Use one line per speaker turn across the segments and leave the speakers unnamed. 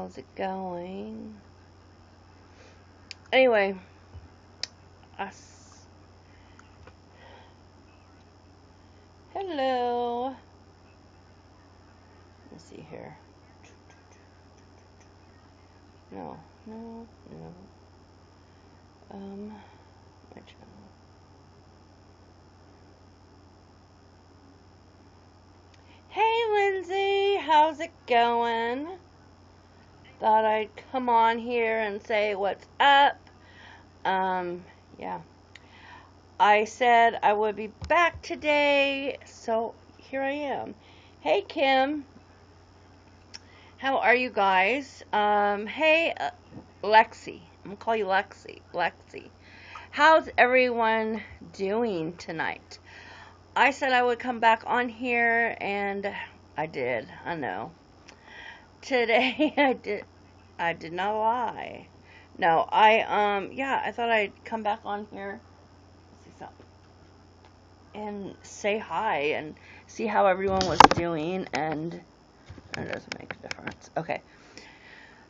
How's it going? Anyway, us. Hello. Let me see here. No. My channel. Hey, Lindsay. How's it going? Thought I'd come on here and say what's up. Yeah. I said I would be back today, so here I am. Hey, Kim. How are you guys? Hey, Lexi. I'm gonna call you Lexi. Lexi. How's everyone doing tonight? I said I would come back on here, and I did. I know. Today I did not lie. No, yeah, I thought I'd come back on here. Let's see something. And say hi and see how everyone was doing, and it doesn't make a difference. Okay.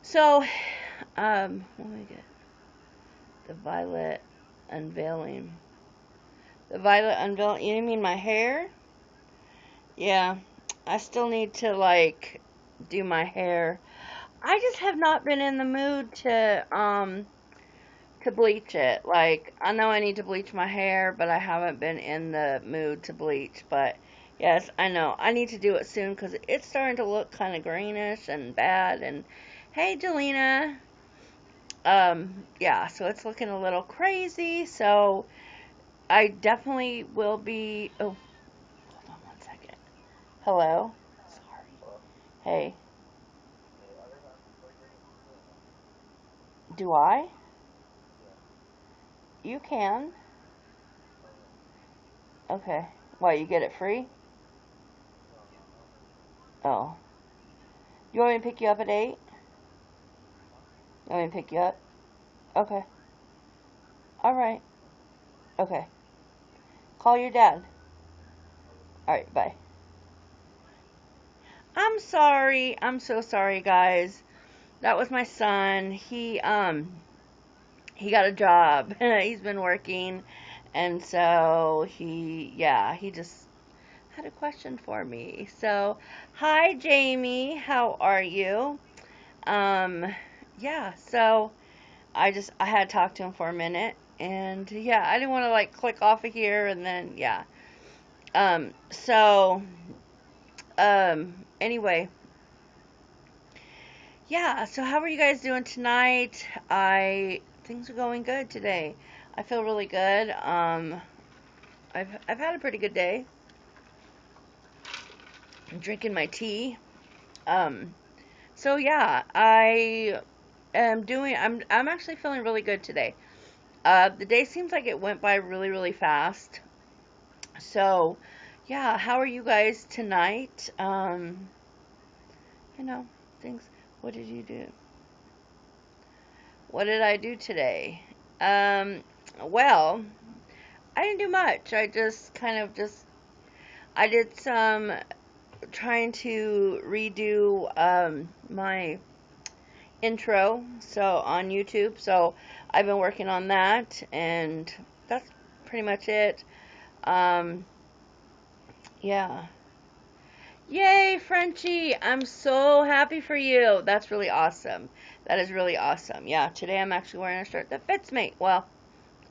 So, let me get the violet unveiling. The violet unveiling, you mean my hair? Yeah, I still need to, like, do my hair. I just have not been in the mood to bleach it. Like, I know I need to bleach my hair, but I haven't been in the mood to bleach. But, yes, I know. I need to do it soon because it's starting to look kind of greenish and bad. And, hey, Jelena. Yeah, so it's looking a little crazy. So, I definitely will be... Oh, hold on 1 second. Hello? Sorry. Hey. Do I? You can. Okay. Why, you get it free? Oh. You want me to pick you up at 8? You want me to pick you up? Okay. Alright. Okay. Call your dad. Alright, bye. I'm sorry. I'm so sorry, guys. That was my son. He got a job. He's been working. And so he just had a question for me. So, hi, Jamie. How are you? Yeah, so I had to talk to him for a minute, and yeah, I didn't want to like click off of here and then yeah. So anyway, yeah, so how are you guys doing tonight? Things are going good today. I feel really good. I've had a pretty good day. I'm drinking my tea. So yeah, I'm actually feeling really good today. The day seems like it went by really, really fast. So, yeah, how are you guys tonight? You know, things. What did you do? What did I do today? Well, I didn't do much. I just I did some trying to redo my intro on YouTube. So I've been working on that, and that's pretty much it. Yeah. Yay, Frenchie! I'm so happy for you. That's really awesome. That is really awesome. Yeah, today I'm actually wearing a shirt that fits me. Well,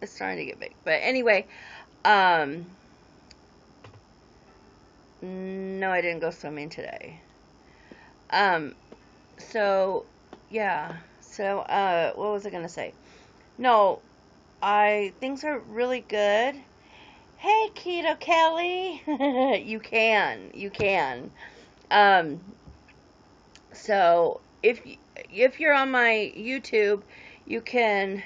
it's starting to get big. But anyway, no, I didn't go swimming today. So, yeah. So, what was I gonna say? No, things are really good. Hey, Keto Kelly! You can. Um, so if you're on my YouTube, you can.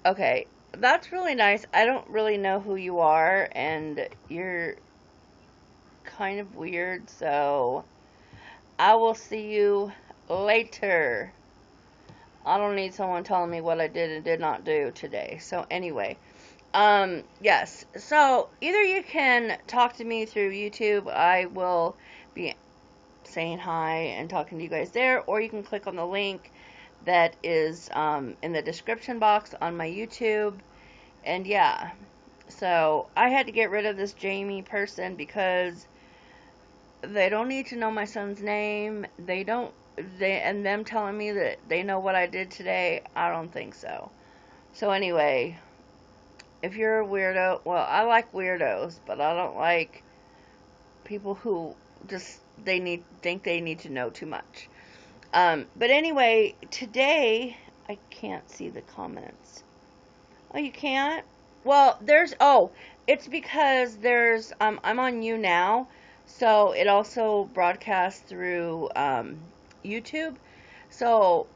Okay, that's really nice. I don't really know who you are, and you're kind of weird, so I will see you later. I don't need someone telling me what I did and did not do today. So anyway, yes. So either you can talk to me through YouTube. I will be saying hi and talking to you guys there, or you can click on the link that is in the description box on my YouTube. And yeah, so I had to get rid of this Jamie person because they don't need to know my son's name. And them telling me that they know what I did today, I don't think so. So anyway, if you're a weirdo, well, I like weirdos, but I don't like people who just think they need to know too much. But anyway, today I can't see the comments. Oh, you can't? Well, it's because I'm on YouNow, so it also broadcasts through YouTube. So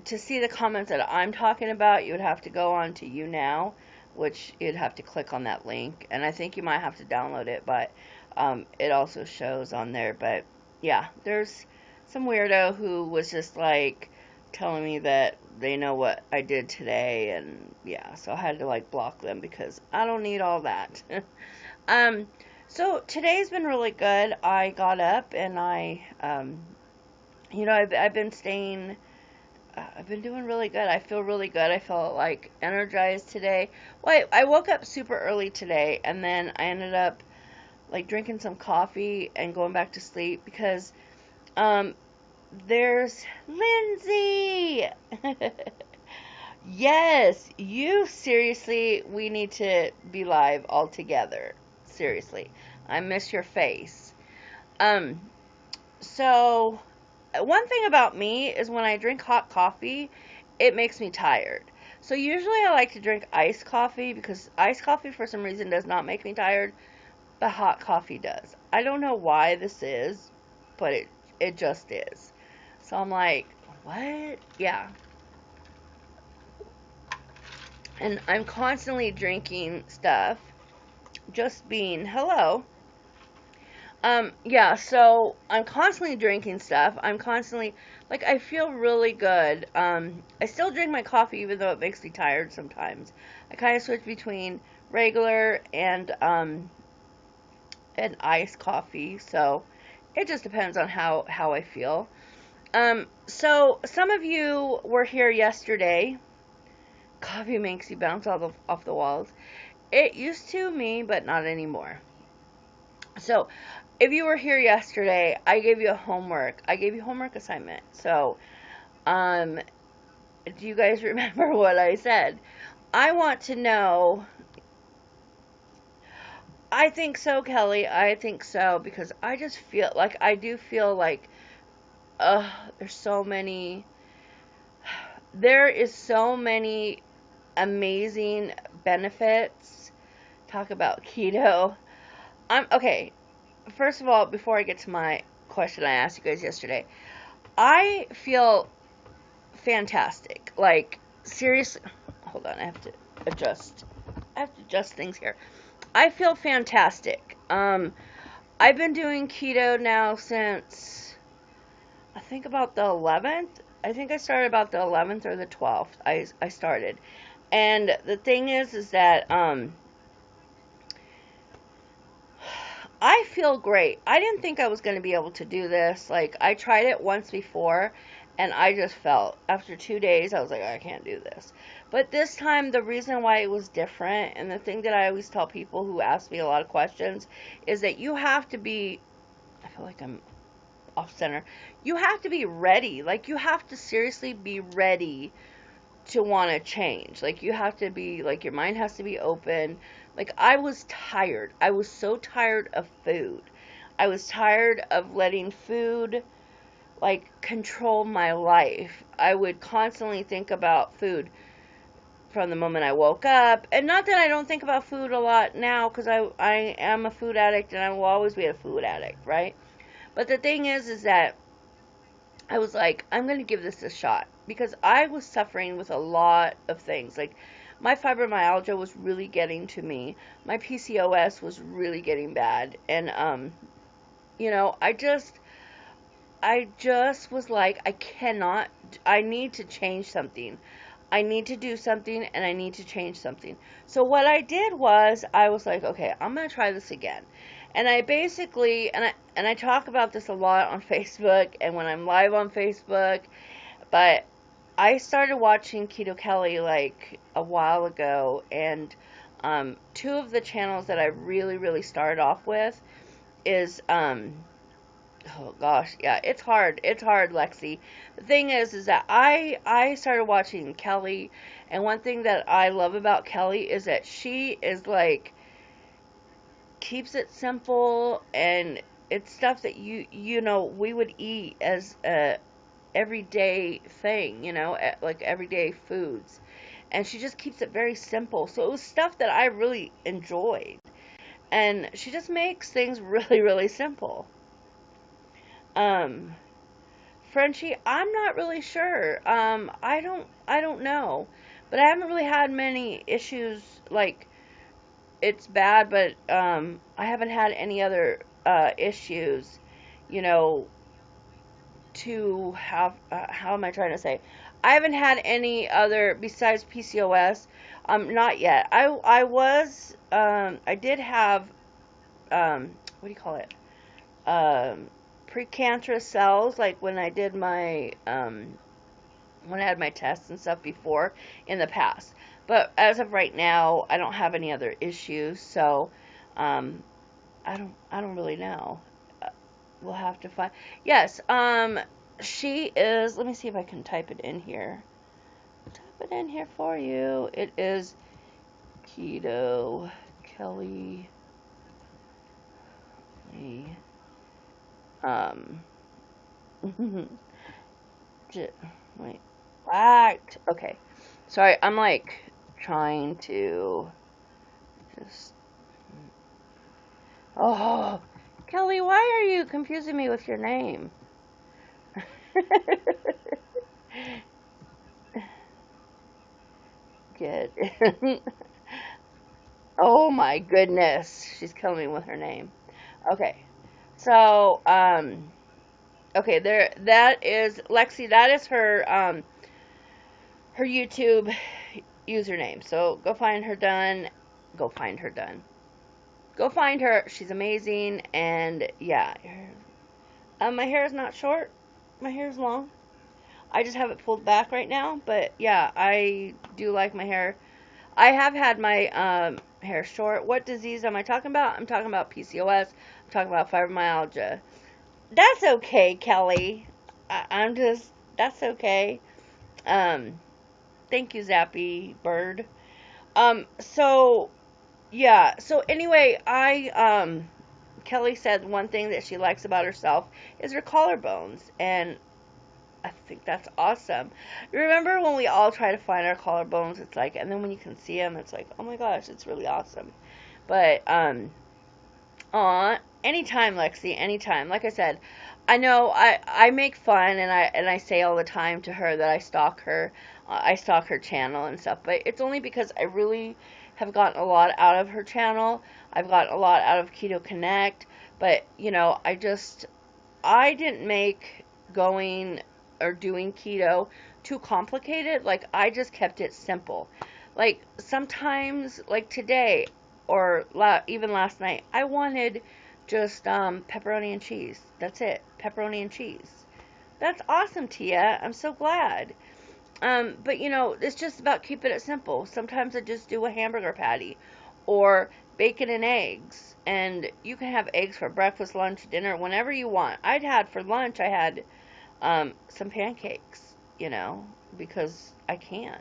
to see the comments that I'm talking about, you would have to go on to YouNow, which you'd have to click on that link, and I think you might have to download it, but it also shows on there. But yeah, there's some weirdo who was just like telling me that they know what I did today, and yeah, so I had to like block them because I don't need all that. So today's been really good. I got up and I've been staying. I've been doing really good. I feel really good. I felt like energized today. Well, I woke up super early today, and then I ended up like drinking some coffee and going back to sleep because there's Lindsay. Yes, we need to be live all together. Seriously, I miss your face. So one thing about me is when I drink hot coffee, it makes me tired. So usually I like to drink iced coffee because iced coffee for some reason does not make me tired, but hot coffee does. I don't know why this is, but it just is. So I'm like, what? Yeah. And I'm constantly drinking stuff. Just being hello. Yeah, so I'm constantly drinking stuff. I'm constantly, like, I feel really good. I still drink my coffee even though it makes me tired sometimes. I kind of switch between regular and iced coffee, so it just depends on how I feel. So some of you were here yesterday. Coffee makes you bounce off the walls. It used to me, but not anymore. So if you were here yesterday, I gave you homework assignment. So, do you guys remember what I said? I want to know. I think so, Kelly. I think so, because I just feel like, there is so many amazing benefits. Talk about keto. Okay. First of all, before I get to my question I asked you guys yesterday, I feel fantastic. Like, seriously, hold on, I have to adjust things here. I feel fantastic. I've been doing keto now since, I think about the 11th. I think I started about the 11th or the 12th. I started. And the thing is that, I feel great. I didn't think I was going to be able to do this. Like, I tried it once before, and I just felt, after 2 days, I was like, I can't do this. But this time, the reason why it was different, and the thing that I always tell people who ask me a lot of questions, is that you have to be, I feel like I'm off center, you have to be ready. Like, you have to seriously be ready to want to change. Like, you have to be, like, your mind has to be open. Like, I was tired. I was so tired of food. I was tired of letting food, like, control my life. I would constantly think about food from the moment I woke up. And not that I don't think about food a lot now, because I am a food addict, and I will always be a food addict, right? But the thing is that I was like, I'm going to give this a shot. Because I was suffering with a lot of things. Like, my fibromyalgia was really getting to me. My PCOS was really getting bad. And, I just was like, I need to change something. I need to do something, and I need to change something. So what I did was, I was like, okay, I'm going to try this again. And I basically, and I talk about this a lot on Facebook and when I'm live on Facebook, but I started watching Keto Kelly like a while ago, and two of the channels that I really, really started off with is oh gosh, yeah, it's hard, Lexi. The thing is that I started watching Kelly, and one thing that I love about Kelly is that she is like keeps it simple, and it's stuff that you know we would eat as a everyday thing, you know, like everyday foods. And she just keeps it very simple. So it was stuff that I really enjoyed. And she just makes things really, really simple. Um, Frenchie, I'm not really sure. I don't know. But I haven't really had many issues like it's bad, but I haven't had any other issues, you know, to have how am I trying to say? I haven't had any other besides PCOS. Not yet. I did have what do you call it? Precancerous cells, like when I did my when I had my tests and stuff before in the past. But as of right now, I don't have any other issues, so um, I don't really know. We'll have to find. Yes, she is. Let me see if I can type it in here. Type it in here for you. It is Keto Kelly. Um. Wait. What? Okay. Sorry, I'm like trying to just. Oh, Kelly, why are you confusing me with your name? Good. Oh my goodness, she's killing me with her name. Okay, so okay, there. That is Lexi. That is her her YouTube username. So go find her done. Go find her done. Go find her. She's amazing. And yeah, my hair is not short. My hair is long. I just have it pulled back right now. But yeah, I do like my hair. I have had my hair short. What disease am I talking about? I'm talking about PCOS. I'm talking about fibromyalgia. That's okay, Kelly. I'm just, that's okay. Um, Thank you, Zappy Bird. So, yeah. So anyway, Kelly said one thing that she likes about herself is her collarbones. And I think that's awesome. Remember when we all try to find our collarbones? It's like, and then when you can see them, it's like, oh my gosh, it's really awesome. But aw, anytime, Lexi, anytime. Like I said, I know I make fun and I say all the time to her that I stalk her channel and stuff. But it's only because I really have gotten a lot out of her channel. I've gotten a lot out of Keto Connect. But you know, I didn't make going or doing keto too complicated. Like I just kept it simple. Like sometimes, like today or even last night, I wanted just pepperoni and cheese. That's it, pepperoni and cheese. That's awesome, Tia. I'm so glad. But you know, it's just about keeping it simple. Sometimes I just do a hamburger patty or bacon and eggs. And you can have eggs for breakfast, lunch, dinner, whenever you want. For lunch, I had some pancakes, you know, because I can.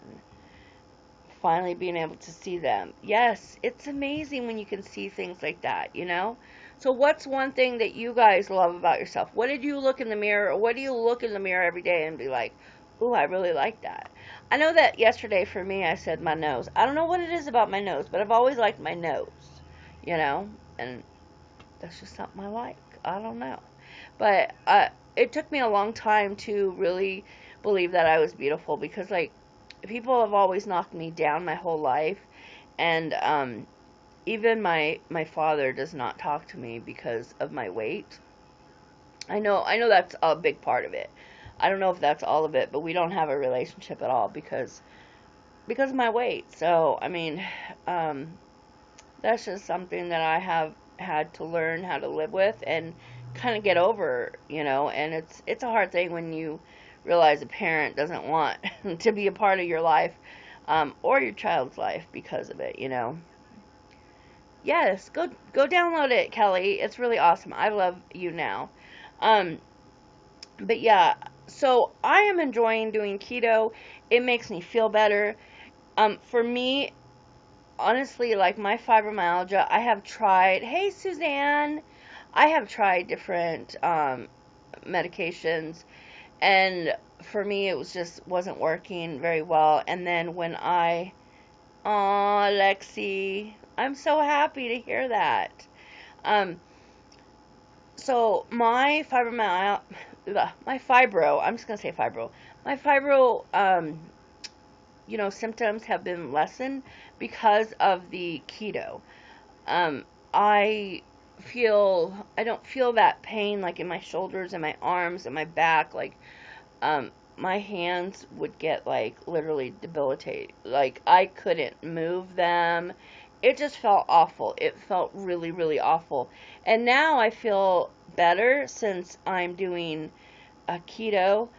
Finally being able to see them. Yes, it's amazing when you can see things like that, you know? So what's one thing that you guys love about yourself? What did you look in the mirror, or what do you look in the mirror every day and be like, ooh, I really like that? I know that yesterday for me, I said my nose. I don't know what it is about my nose, but I've always liked my nose, you know? And that's just something I like. I don't know. But it took me a long time to really believe that I was beautiful because, like, people have always knocked me down my whole life. And even my father does not talk to me because of my weight. I know that's a big part of it. I don't know if that's all of it, but we don't have a relationship at all because of my weight. So, I mean, that's just something that I had to learn how to live with and kind of get over, and it's a hard thing when you realize a parent doesn't want to be a part of your life, or your child's life because of it. Yes, go download it, Kelly. It's really awesome. I love YouNow. Um, but yeah, so I am enjoying doing keto. It makes me feel better. For me, honestly, like my fibromyalgia, I have tried. Hey, Suzanne. I have tried different medications, and for me, it wasn't working very well. And then when aw, Lexi, I'm so happy to hear that. Um, so my fibro, I'm just gonna say fibro. My fibro, symptoms have been lessened because of the keto. Um, I don't feel that pain like in my shoulders and my arms and my back. Like, my hands would get like literally debilitated. Like I couldn't move them. It just felt awful. It felt really, really awful. And now I feel better since I'm doing a keto.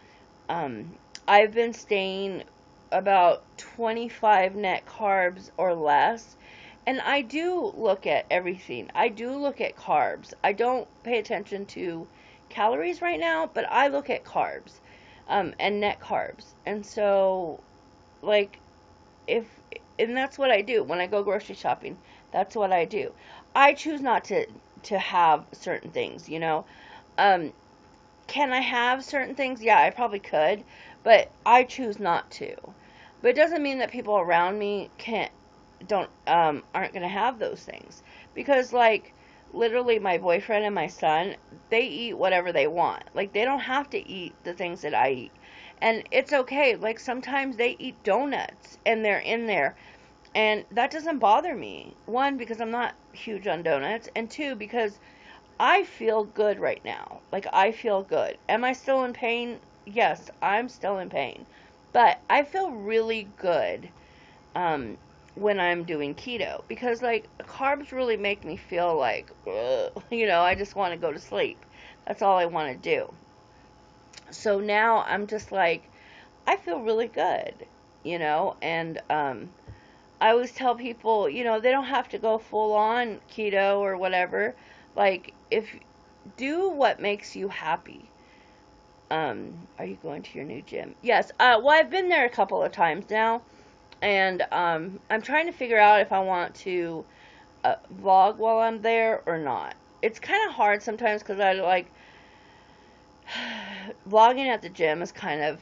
I've been staying about 25 net carbs or less. And I do look at everything. I do look at carbs. I don't pay attention to calories right now, but I look at carbs, and net carbs. And so, like, and that's what I do when I go grocery shopping. That's what I do. I choose not to have certain things, Um, can I have certain things? Yeah, I probably could, but I choose not to. But it doesn't mean that people around me aren't gonna have those things, because like literally my boyfriend and my son, they eat whatever they want. Like they don't have to eat the things that I eat, and it's okay. Like sometimes they eat donuts and they're in there, and that doesn't bother me. One, because I'm not huge on donuts, and two, because I feel good right now. Like I feel good. Am I still in pain? Yes, I'm still in pain, but I feel really good um, when I'm doing keto, because like carbs really make me feel like, ugh, I just want to go to sleep. That's all I want to do. So now I'm just like, I feel really good, and I always tell people, they don't have to go full on keto or whatever. Like, do what makes you happy. Are you going to your new gym? Yes. Well, I've been there a couple of times now, and I'm trying to figure out if I want to vlog while I'm there or not. It's kind of hard sometimes because I like vlogging at the gym is kind of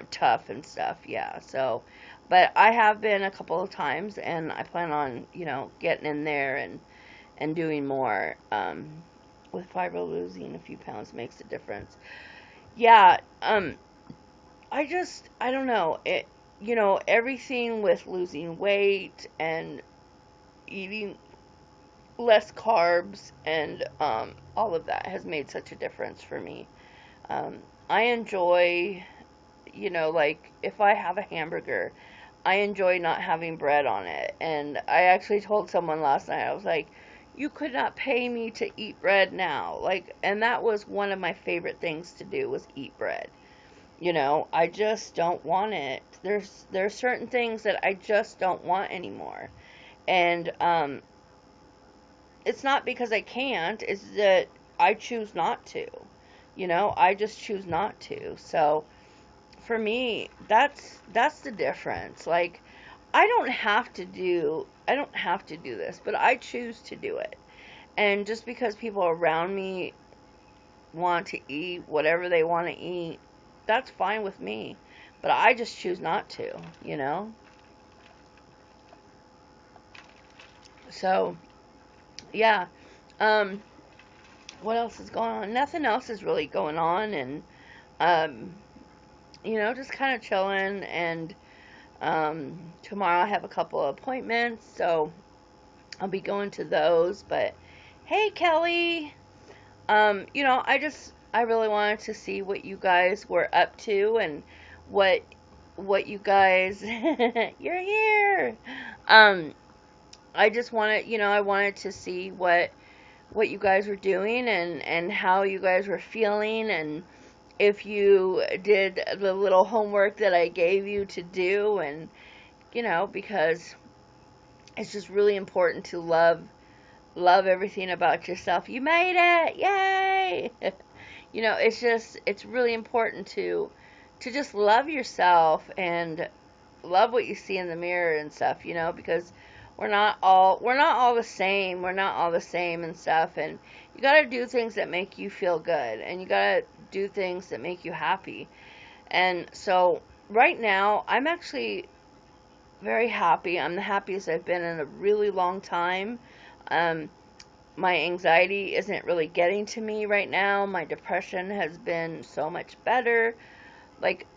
tough and stuff. Yeah. So, but I have been a couple of times, and I plan on getting in there and doing more. With fibro, losing a few pounds makes a difference. Yeah. I don't know it. Everything with losing weight and eating less carbs and all of that has made such a difference for me. I enjoy, like if I have a hamburger, I enjoy not having bread on it. And I actually told someone last night, I was like, you could not pay me to eat bread now. Like, and that was one of my favorite things to do, was eat bread. I just don't want it. There's certain things that I just don't want anymore. And it's not because I can't, it's that I choose not to. I just choose not to. So for me, that's the difference. Like I don't have to do this, but I choose to do it. And just because people around me want to eat whatever they want to eat, that's fine with me. But I just choose not to. So, yeah. Um, what else is going on? Nothing else is really going on, and um, just kind of chilling. And tomorrow I have a couple of appointments, so I'll be going to those. But hey, Kelly, I really wanted to see what you guys were up to and what you guys you're here. I just wanted, I wanted to see what you guys were doing, and how you guys were feeling, and if you did the little homework that I gave you to do, and because it's just really important to love everything about yourself. You made it. Yay. It's really important to just love yourself and love what you see in the mirror and stuff, because we're not all the same. We're not all the same and stuff, and you got to do things that make you feel good, and you got to do things that make you happy. And so right now I'm actually very happy. I'm the happiest I've been in a really long time. Um, my anxiety isn't really getting to me right now. My depression has been so much better. Like,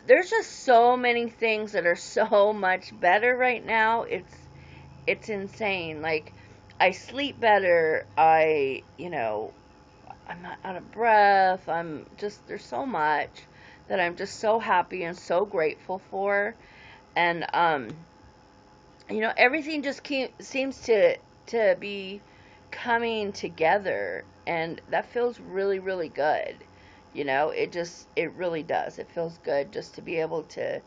there's just so many things that are so much better right now. It's insane. Like, I sleep better. I'm not out of breath. There's so much that I'm just so happy and so grateful for. And everything just seems to be coming together, and that feels really, really good. It really does. It feels good just to be able to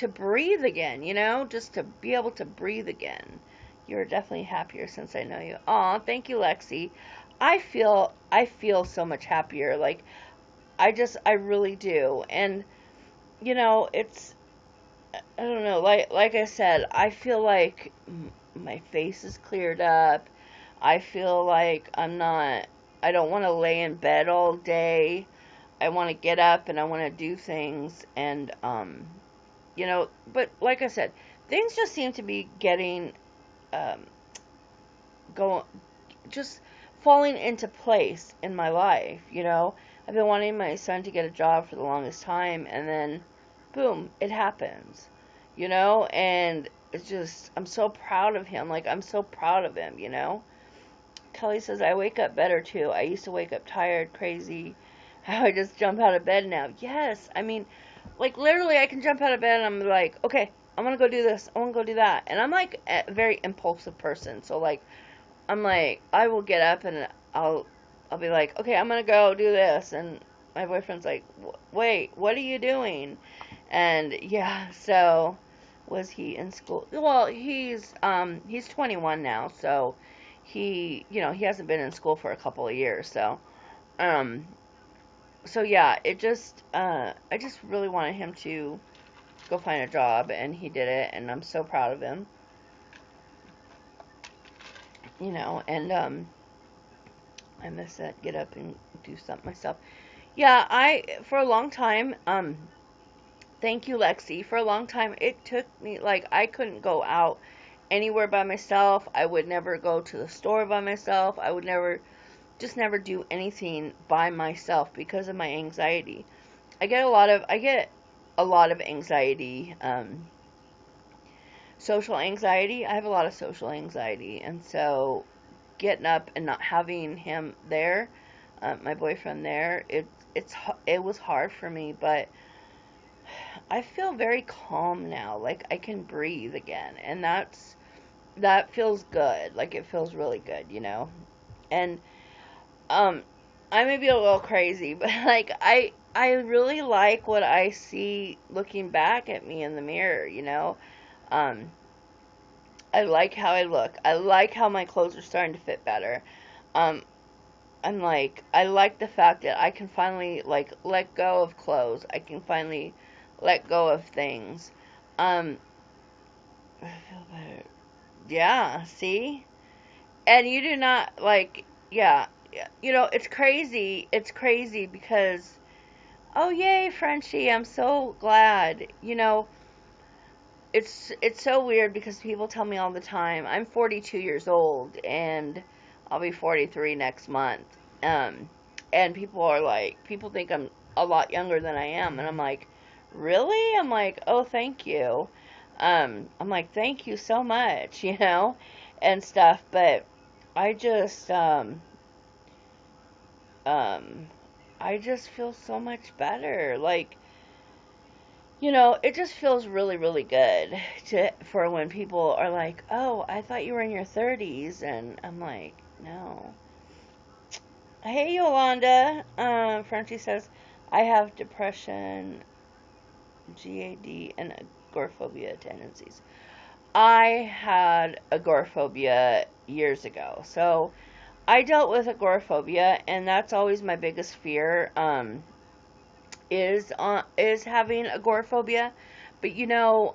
breathe again, just to be able to breathe again. You're definitely happier since I know you. Aw, thank you, Lexi. I feel so much happier. Like, I really do. And it's, I don't know, like I said, I feel like my face is cleared up. I feel like I don't want to lay in bed all day. I want to get up and I want to do things, and but like I said, things just seem to be getting um going, just falling into place in my life. I've been wanting my son to get a job for the longest time, and then boom, it happens. And it's just, I'm so proud of him. Like, I'm so proud of him. Kelly says, I wake up better too. I used to wake up tired, crazy. How I just jump out of bed now. Yes, I mean, like, literally, I can jump out of bed and I'm like, okay, I'm gonna go do this. I wanna go do that. And I'm like a very impulsive person. So, like, I'm like, I will get up and I'll be like, okay, I'm gonna go do this. And my boyfriend's like, wait, what are you doing? And yeah, so was he in school? Well, he's 21 now, so he hasn't been in school for a couple of years. Um so yeah, I just really wanted him to go find a job, and he did it, and I'm so proud of him. And I miss that, get up and do something myself. Yeah, for a long time, thank you, Lexi. For a long time, it took me, like, I couldn't go out anywhere by myself. I would never go to the store by myself. I would never do anything by myself because of my anxiety. I get a lot of anxiety, social anxiety. I have a lot of social anxiety, and so getting up and not having him there, my boyfriend there, it was hard for me, but I feel very calm now. Like, I can breathe again, and that feels good. Like, it feels really good. And um I may be a little crazy, but like, I really like what I see looking back at me in the mirror. Um I like how I look. I like how my clothes are starting to fit better. Um I like the fact that I can finally, like, let go of clothes. I can finally let go of things. Um I feel better. Yeah, see? And you do not, like, yeah, yeah, it's crazy. It's crazy because, oh, yay, Frenchie, I'm so glad. It's so weird because people tell me all the time, I'm 42 years old, and I'll be 43 next month. Um, and people think I'm a lot younger than I am, and I'm like, really? I'm like, oh, thank you. I'm like, thank you so much, and stuff. But I just, um, I just feel so much better. Like, you know, it just feels really, really good for when people are like, "Oh, I thought you were in your 30s," and I'm like, "No." Hey, Yolanda. Frenchie says, "I have depression, GAD, and agoraphobia tendencies." I had agoraphobia years ago, so I dealt with agoraphobia, and that's always my biggest fear. Is having agoraphobia, but you know,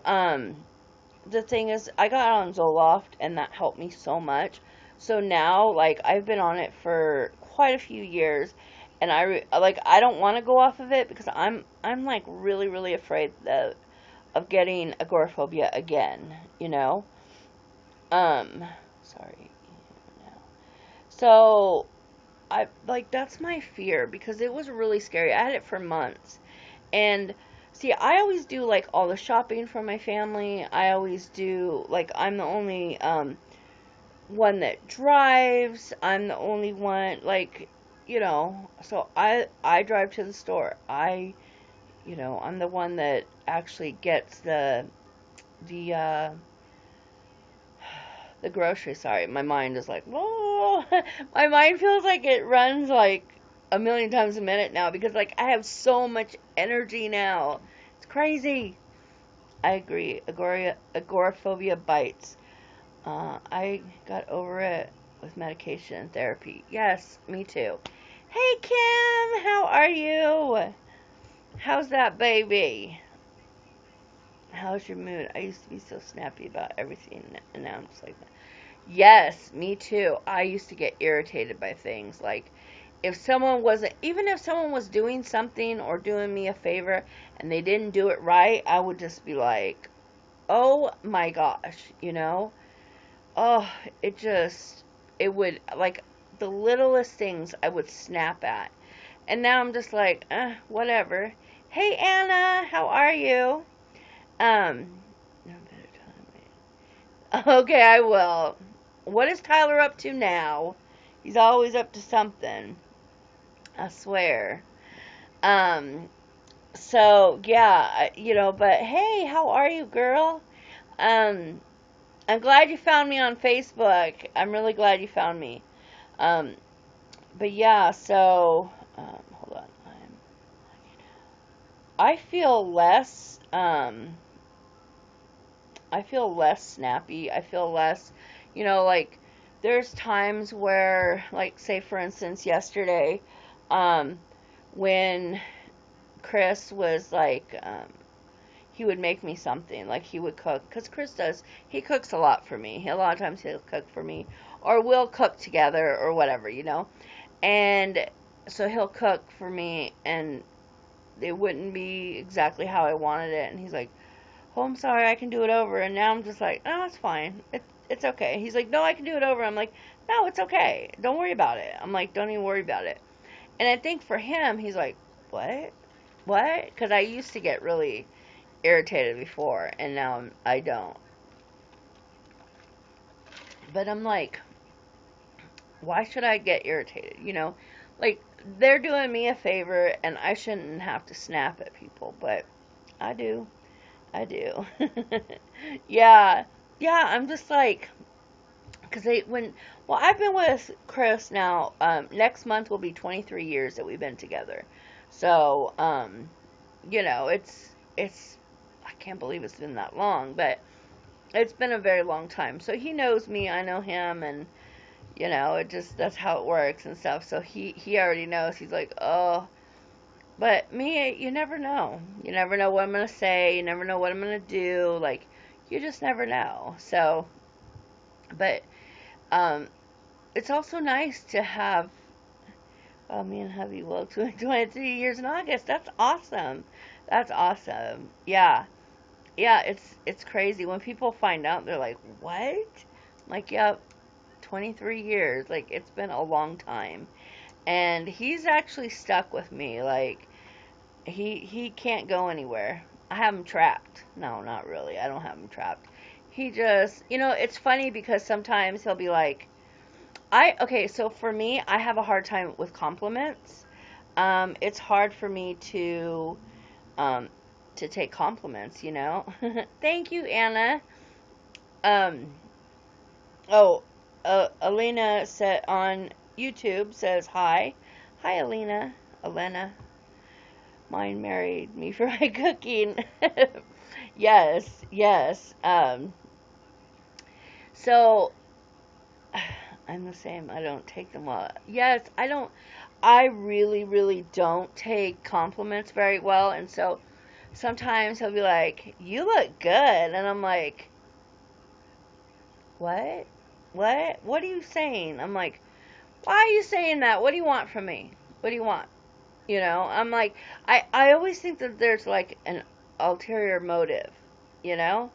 the thing is, I got on Zoloft, and that helped me so much. So now, like, I've been on it for quite a few years, and I don't want to go off of it because I'm like really, really afraid of getting agoraphobia again. You know, um, sorry. So I like that's my fear because it was really scary. I had it for months. And see, I always do like all the shopping for my family. I always do like I'm the only one that drives. I'm the only one like so I drive to the store. I'm the one that actually gets the the grocery. Sorry, my mind is like, whoa. My mind feels like it runs like a million times a minute now because like I have so much energy now. It's crazy. I agree. Agoraphobia bites. I got over it with medication and therapy. Yes, me too. Hey Kim, how are you? How's that baby? How's your mood? I used to be so snappy about everything, and now I'm just like, yes, me too. I used to get irritated by things like even if someone was doing something or doing me a favor and they didn't do it right, I would just be like, oh my gosh, you know? Oh, it would, like, the littlest things I would snap at. And now I'm just like, whatever. Hey, Anna, how are you? Um, okay, I will. What is Tyler up to now? He's always up to something. I swear. Um, so yeah, but hey, how are you, girl? Um, I'm glad you found me on Facebook. I'm really glad you found me. Um, but yeah, so hold on. I feel less. I feel less snappy. I feel less. Like there's times where, like, say for instance, yesterday, um, when Chris was like, he would make me something. Like he would cook, because he cooks a lot for me. A lot of times he'll cook for me, or we'll cook together, or whatever. And so he'll cook for me, and it wouldn't be exactly how I wanted it. And he's like, "Oh, I'm sorry, I can do it over." And now I'm just like, "Oh, it's fine. It's okay." He's like, "No, I can do it over." I'm like, "No, it's okay. Don't worry about it." I'm like, "Don't even worry about it." And I think for him, he's like, "What? What?" Because I used to get really irritated before, and now I don't. But I'm like, why should I get irritated? Like they're doing me a favor, and I shouldn't have to snap at people, but I do. I do. Yeah, yeah. I'm just like, because I've been with Chris now. Next month will be 23 years that we've been together. So, it's I can't believe it's been that long, but it's been a very long time. So he knows me, I know him, and that's how it works and stuff. So he already knows. He's like, oh, but me, you never know. You never know what I'm gonna say. You never know what I'm gonna do. Like, you just never know. So, but it's also nice to have. Oh, me and hubby will 23 years in August. That's awesome. That's awesome. Yeah, yeah. It's crazy when people find out. They're like, what? I'm like, yep, 23 years. Like, it's been a long time. And he's actually stuck with me. Like, he can't go anywhere. I have him trapped. No, not really. I don't have him trapped. He just, it's funny because sometimes he'll be like, okay, so for me, I have a hard time with compliments. It's hard for me um, to take compliments, you know. Thank you, Anna. Um, oh, Alina said on YouTube says hi. Hi, Alina. Elena. Mine married me for my cooking. Yes, yes. So I'm the same. I don't take them well. Yes, I don't. I really, really don't take compliments very well, and so sometimes he'll be like, "You look good," and I'm like, "What? What? What are you saying?" I'm like, "Why are you saying that? What do you want from me? What do you want?" You know, I'm like, I always think that there's like an ulterior motive, you know?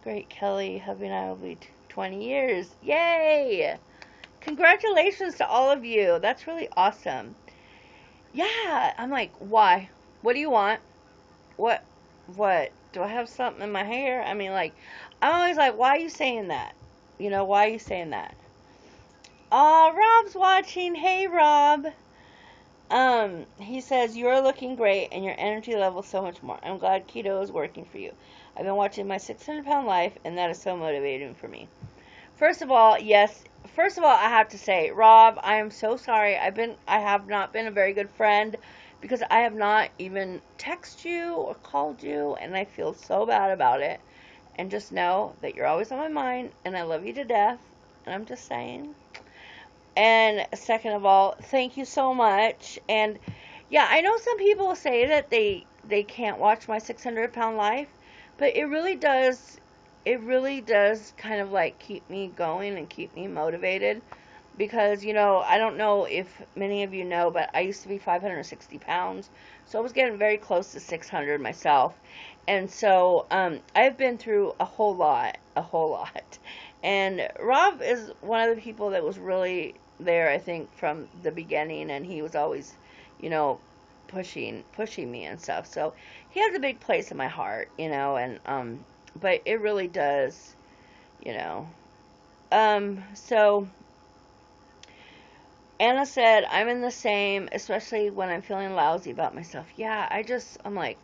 Great, Kelly, hubby and I will be 20 years. Yay! Congratulations to all of you. That's really awesome. Yeah, I'm like, why? What do you want? What? What? Do I have something in my hair? I mean, like, I'm always like, why are you saying that? You know, why are you saying that? Oh, Rob's watching. Hey, Rob. He says, you're looking great and your energy level so much more. I'm glad keto is working for you. I've been watching my 600-pound life, and that is so motivating for me. First of all, yes. First of all, I have to say, Rob, I am so sorry. I have not been a very good friend because I have not even texted you or called you, and I feel so bad about it. And just know that you're always on my mind, and I love you to death. And I'm just saying. And second of all, thank you so much. And yeah, I know some people say that they can't watch my 600-pound life, but it really does kind of like keep me going and keep me motivated because, you know, I don't know if many of you know, but I used to be 560 pounds, so I was getting very close to 600 myself. And so I've been through a whole lot. And Rob is one of the people that was really there, I think, from the beginning, and he was always, you know, pushing me and stuff. So he has a big place in my heart, you know, and but it really does, you know. So Anna said, I'm in the same, especially when I'm feeling lousy about myself. Yeah, I'm like,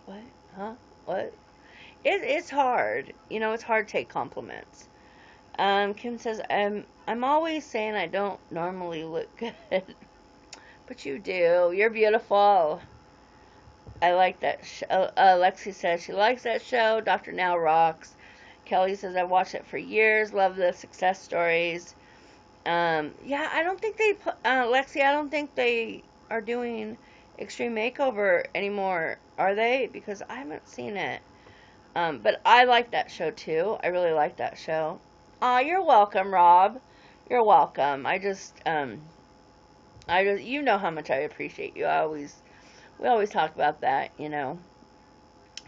what? Huh? What? It's hard. You know, it's hard to take compliments. Kim says, I'm always saying I don't normally look good. But you do. You're beautiful. I like that show. Lexi says she likes that show. Dr. Now rocks. Kelly says, I've watched it for years. Love the success stories. Yeah, I don't think Lexi, I don't think they are doing Extreme Makeover anymore, are they? Because I haven't seen it. But I like that show too. I really like that show. Aw, you're welcome, Rob. You're welcome. You know how much I appreciate you. We always talk about that, you know.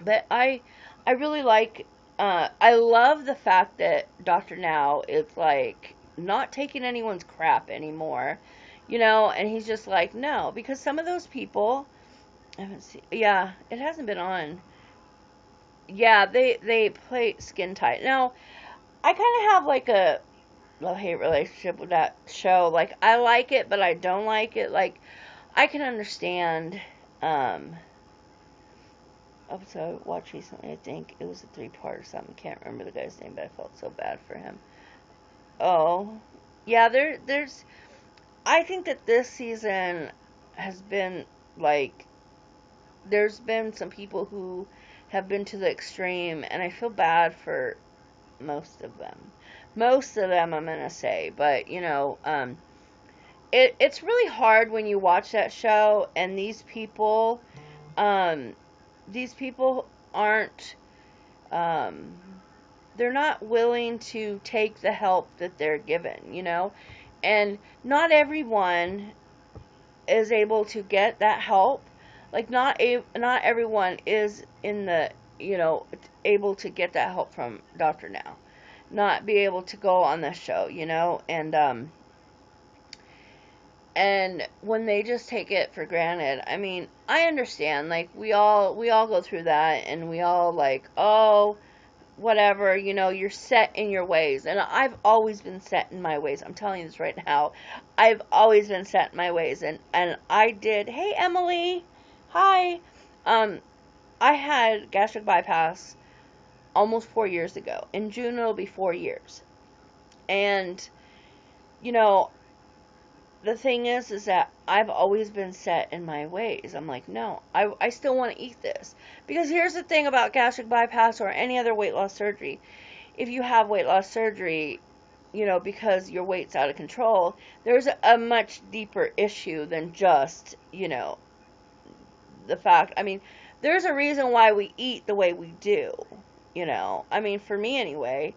But I really like, I love the fact that Dr. Now is like not taking anyone's crap anymore, you know, and he's just like, no, because some of those people, I haven't seen, yeah, it hasn't been on. Yeah, they play Skin Tight. Now, I kind of have like a love-hate relationship with that show. Like, I like it, but I don't like it. Like, I can understand, episode I watched recently, I think it was a 3-part or something, can't remember the guy's name, but I felt so bad for him. Oh, yeah, I think that this season has been, like, there's been some people who have been to the extreme, and I feel bad for most of them. Most of them, I'm gonna say, but, you know, it's really hard when you watch that show, and these people aren't, they're not willing to take the help that they're given, you know, and not everyone is able to get that help. Like, not everyone is in the, you know, able to get that help from Dr. Now, not be able to go on this show, you know, and when they just take it for granted, I mean, I understand, like, we all go through that, and we all, like, oh, whatever, you know, you're set in your ways, and I've always been set in my ways. I'm telling you this right now. I've always been set in my ways, and I did, hey, Emily, hi, I had gastric bypass almost 4 years ago. In June, it'll be 4 years. And, you know, the thing is that I've always been set in my ways. I'm like, no, I still want to eat this. Because here's the thing about gastric bypass or any other weight loss surgery. If you have weight loss surgery, you know, because your weight's out of control, there's a much deeper issue than just, you know, the fact. I mean, there's a reason why we eat the way we do, you know. I mean, for me anyway,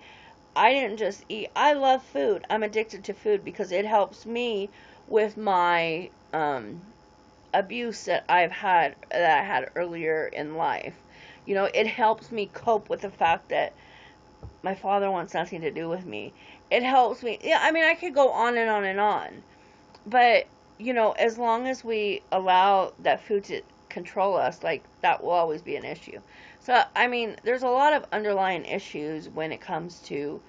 I didn't just eat. I love food. I'm addicted to food because it helps me with my abuse that I had earlier in life. You know, it helps me cope with the fact that my father wants nothing to do with me. It helps me. Yeah, I mean, I could go on and on and on. But, you know, as long as we allow that food to control us, like, that will always be an issue. So, I mean, there's a lot of underlying issues when it comes to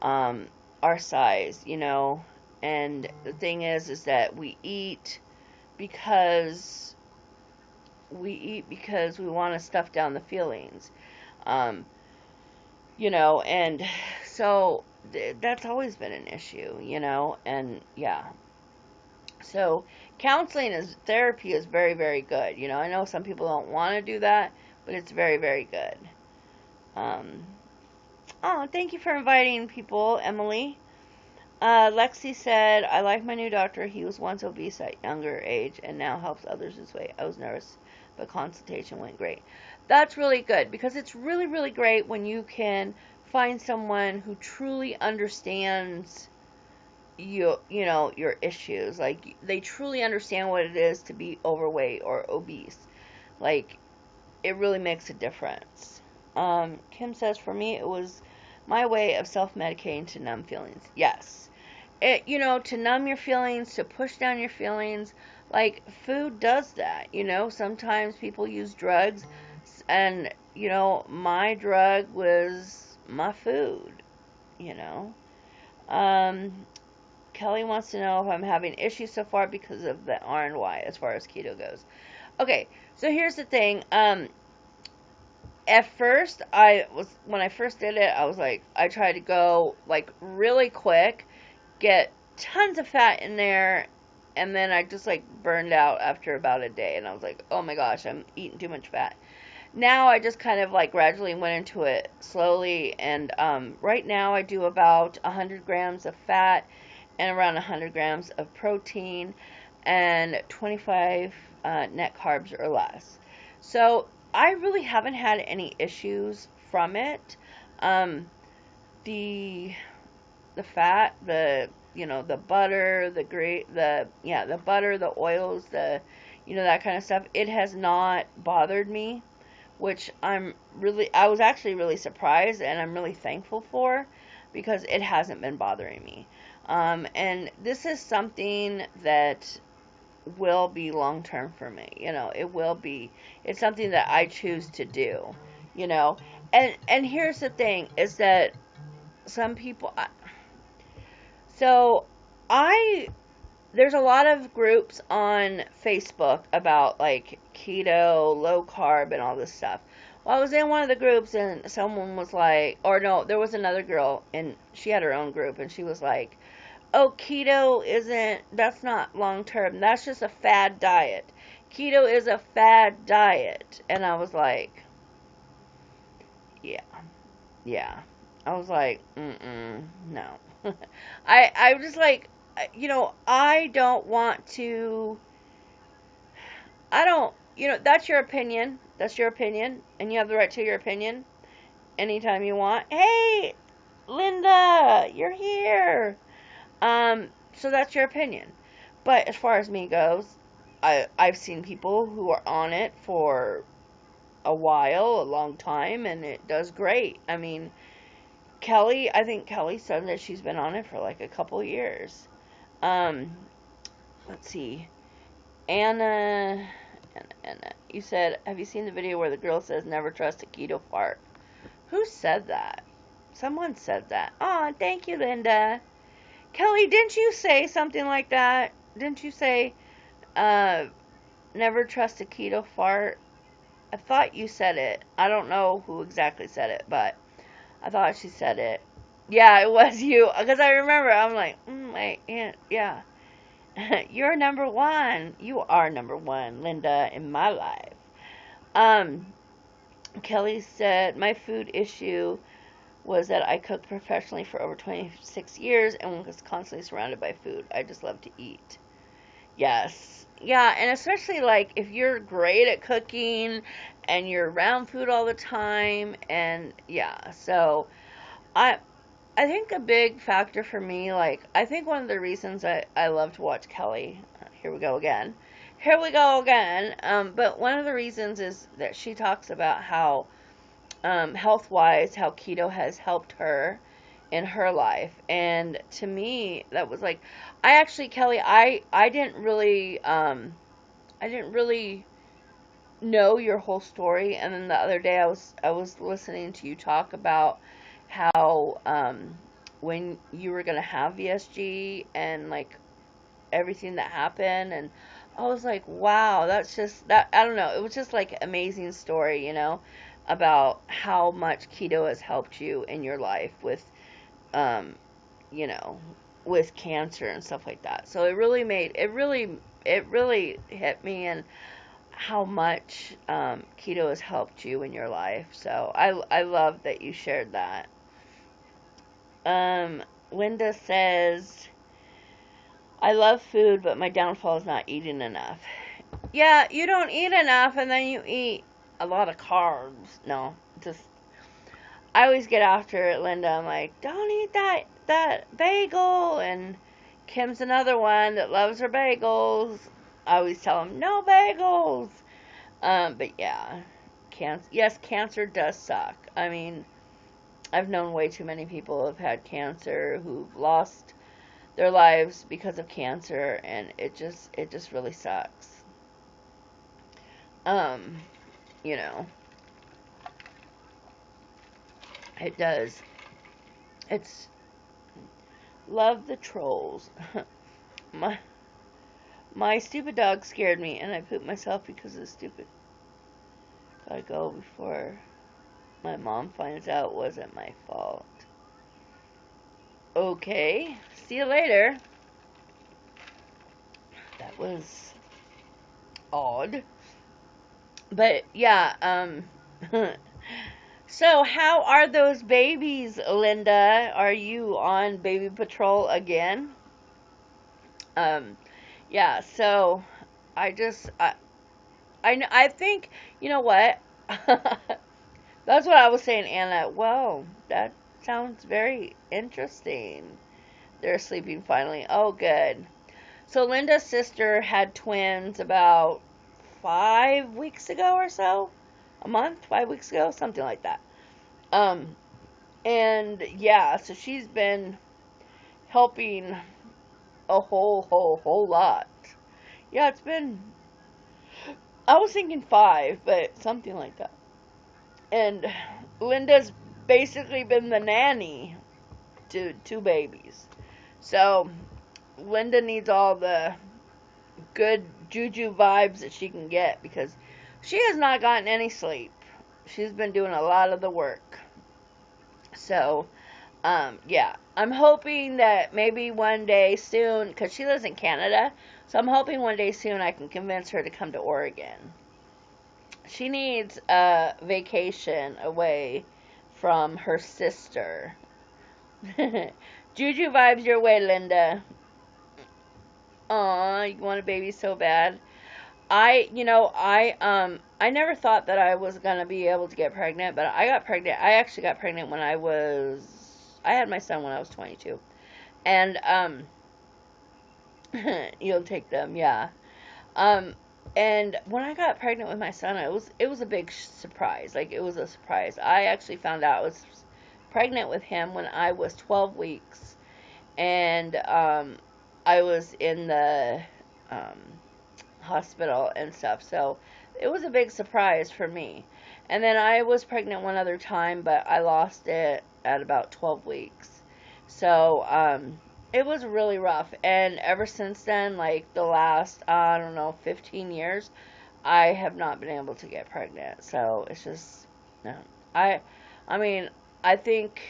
our size, you know. And the thing is that we eat because we want to stuff down the feelings. You know, and so that's always been an issue, you know, and yeah. So therapy is very, very good. You know, I know some people don't want to do that, but it's very, very good. Oh, thank you for inviting people, Emily. Lexi said, I like my new doctor. He was once obese at younger age and now helps others lose weight. I was nervous, but consultation went great. That's really good because it's really, really great when you can find someone who truly understands you know, your issues. Like, they truly understand what it is to be overweight or obese. Like, it really makes a difference. Kim says, for me, it was my way of self-medicating to numb feelings. Yes. You know, to numb your feelings, to push down your feelings, like, food does that, you know. Sometimes people use drugs, and, you know, my drug was my food, you know. Kelly wants to know if I'm having issues so far because of the R&Y as far as keto goes. Okay, so here's the thing. At first, when I first did it, I was like, I tried to go, like, really quick, get tons of fat in there, and then I just, like, burned out after about a day, and I was like, oh my gosh, I'm eating too much fat. Now I just kind of, like, gradually went into it slowly, and right now I do about 100 grams of fat and around 100 grams of protein and 25 net carbs or less. So I really haven't had any issues from it. The fat, the butter, the butter, the oils, that kind of stuff, it has not bothered me, which I was actually really surprised, and I'm really thankful for, because it hasn't been bothering me. And this is something that will be long term for me. You know, it's something that I choose to do, you know. And here's the thing, is that some people, there's a lot of groups on Facebook about, like, keto, low carb, and all this stuff. Well, I was in one of the groups, and someone was like, or no, there was another girl, and she had her own group, and she was like, oh, that's not long term. That's just a fad diet. Keto is a fad diet. And I was like, yeah. I was like, no. I was just like, you know, that's your opinion. That's your opinion. And you have the right to your opinion anytime you want. Hey, Linda, you're here. So that's your opinion. But as far as me goes, I've seen people who are on it for a while, a long time, and it does great. I mean, I think Kelly said that she's been on it for like a couple years. Let's see. Anna, you said, have you seen the video where the girl says never trust a keto fart? Who said that? Someone said that. Oh, thank you, Linda. Kelly, didn't you say something like that? Didn't you say, never trust a keto fart? I thought you said it. I don't know who exactly said it, but I thought she said it. Yeah, it was you. Because I remember, I'm like, my aunt, yeah. You're number one. You are number one, Linda, in my life. Um, Kelly said, my food issue was that I cooked professionally for over 26 years and was constantly surrounded by food. I just love to eat. Yes. Yeah, and especially like if you're great at cooking and you're around food all the time and yeah. So I I think a big factor for me, like I think one of the reasons I love to watch Kelly, here we go again. Here we go again. But one of the reasons is that she talks about how health wise, how keto has helped her in her life. And to me, that was like, I actually, Kelly, I didn't really know your whole story. And then the other day I was listening to you talk about how, when you were going to have VSG and like everything that happened. And I was like, wow, that's just, that, I don't know. It was just like amazing story, you know, about how much keto has helped you in your life with, um, you know, with cancer and stuff like that. So it really hit me and how much keto has helped you in your life. So I love that you shared that. Linda says, I love food, but my downfall is not eating enough. Yeah, you don't eat enough and then you eat a lot of carbs. No, just I always get after it, Linda. I'm like, don't eat that bagel. And Kim's another one that loves her bagels. I always tell them, no bagels. But yeah, cancer does suck. I mean, I've known way too many people who have had cancer who've lost their lives because of cancer, and it just really sucks. Um, you know, it does. It's love the trolls. my my stupid dog scared me, and I pooped myself because of stupid. Gotta go before my mom finds out it wasn't my fault. Okay, see you later. That was odd. But yeah, so how are those babies, Linda? Are you on baby patrol again? Um, yeah, so I just I think, you know what? That's what I was saying, Anna. Well, that sounds very interesting. They're sleeping finally. Oh, good. So Linda's sister had twins about 5 weeks ago or so. A month, 5 weeks ago, something like that. Um, and yeah, so she's been helping a whole lot. Yeah, it's been, I was thinking 5, but something like that. And Linda's basically been the nanny to 2 babies. So Linda needs all the good juju vibes that she can get because she has not gotten any sleep. She's been doing a lot of the work. So, yeah, I'm hoping that maybe one day soon, because she lives in Canada, so I'm hoping one day soon I can convince her to come to Oregon. She needs a vacation away from her sister. Juju vibes your way, Linda. Aw, you want a baby so bad. I never thought that I was gonna be able to get pregnant, but I got pregnant. I actually got pregnant when I had my son when I was 22. And, you'll take them, yeah. Um, and when I got pregnant with my son, it was a big surprise. Like, it was a surprise. I actually found out I was pregnant with him when I was 12 weeks. And, I was in the, um, hospital and stuff. So it was a big surprise for me. And then I was pregnant one other time, but I lost it at about 12 weeks. So it was really rough. And ever since then, like the last, I don't know, 15 years, I have not been able to get pregnant. So it's just, no. I, I mean, I think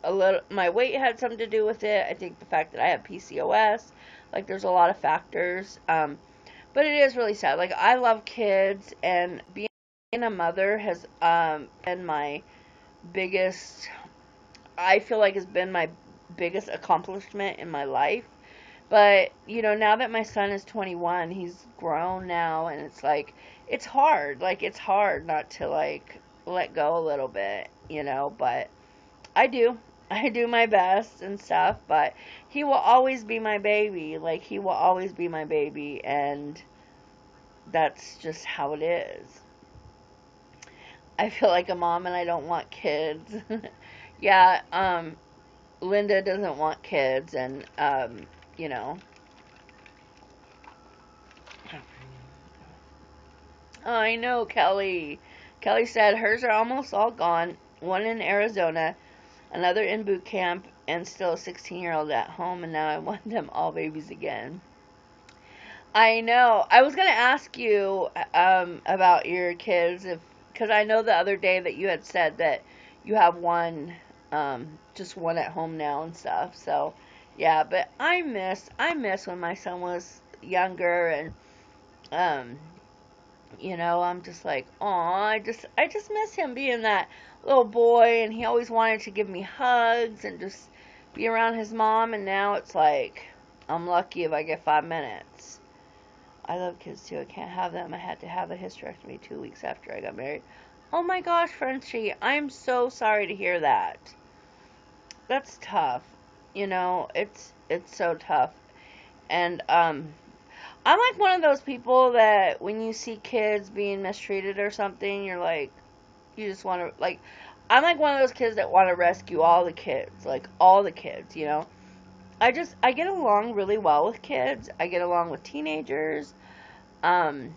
a little, my weight had something to do with it. I think the fact that I have PCOS, like there's a lot of factors. But it is really sad. Like I love kids, and being a mother has been my biggest, I feel like has been my biggest accomplishment in my life. But, now that my son is 21, he's grown now, and it's like, it's hard. Like, it's hard not to, like, let go a little bit, but I do. I do my best and stuff, but he will always be my baby. Like, he will always be my baby, and that's just how it is. I feel like a mom and I don't want kids. Yeah, Linda doesn't want kids, and, you know. Oh, I know, Kelly. Kelly said hers are almost all gone. One in Arizona, another in boot camp, and still a 16-year-old at home, and now I want them all babies again. I know. I was gonna ask you about your kids, because I know the other day that you had said that you have one, just one at home now and stuff. So, yeah. But I miss when my son was younger, and um, I'm just like, oh, I just miss him being that little boy, and he always wanted to give me hugs and just be around his mom. And now it's like, I'm lucky if I get 5 minutes. I love kids too. I can't have them. I had to have a hysterectomy 2 weeks after I got married. Oh my gosh, Frenchie, I'm so sorry to hear that. That's tough. It's so tough. And I'm like one of those people that when you see kids being mistreated or something, you're like, you just want to, like, I'm like one of those kids that want to rescue all the kids, like all the kids. I get along really well with kids. I get along with teenagers. Um,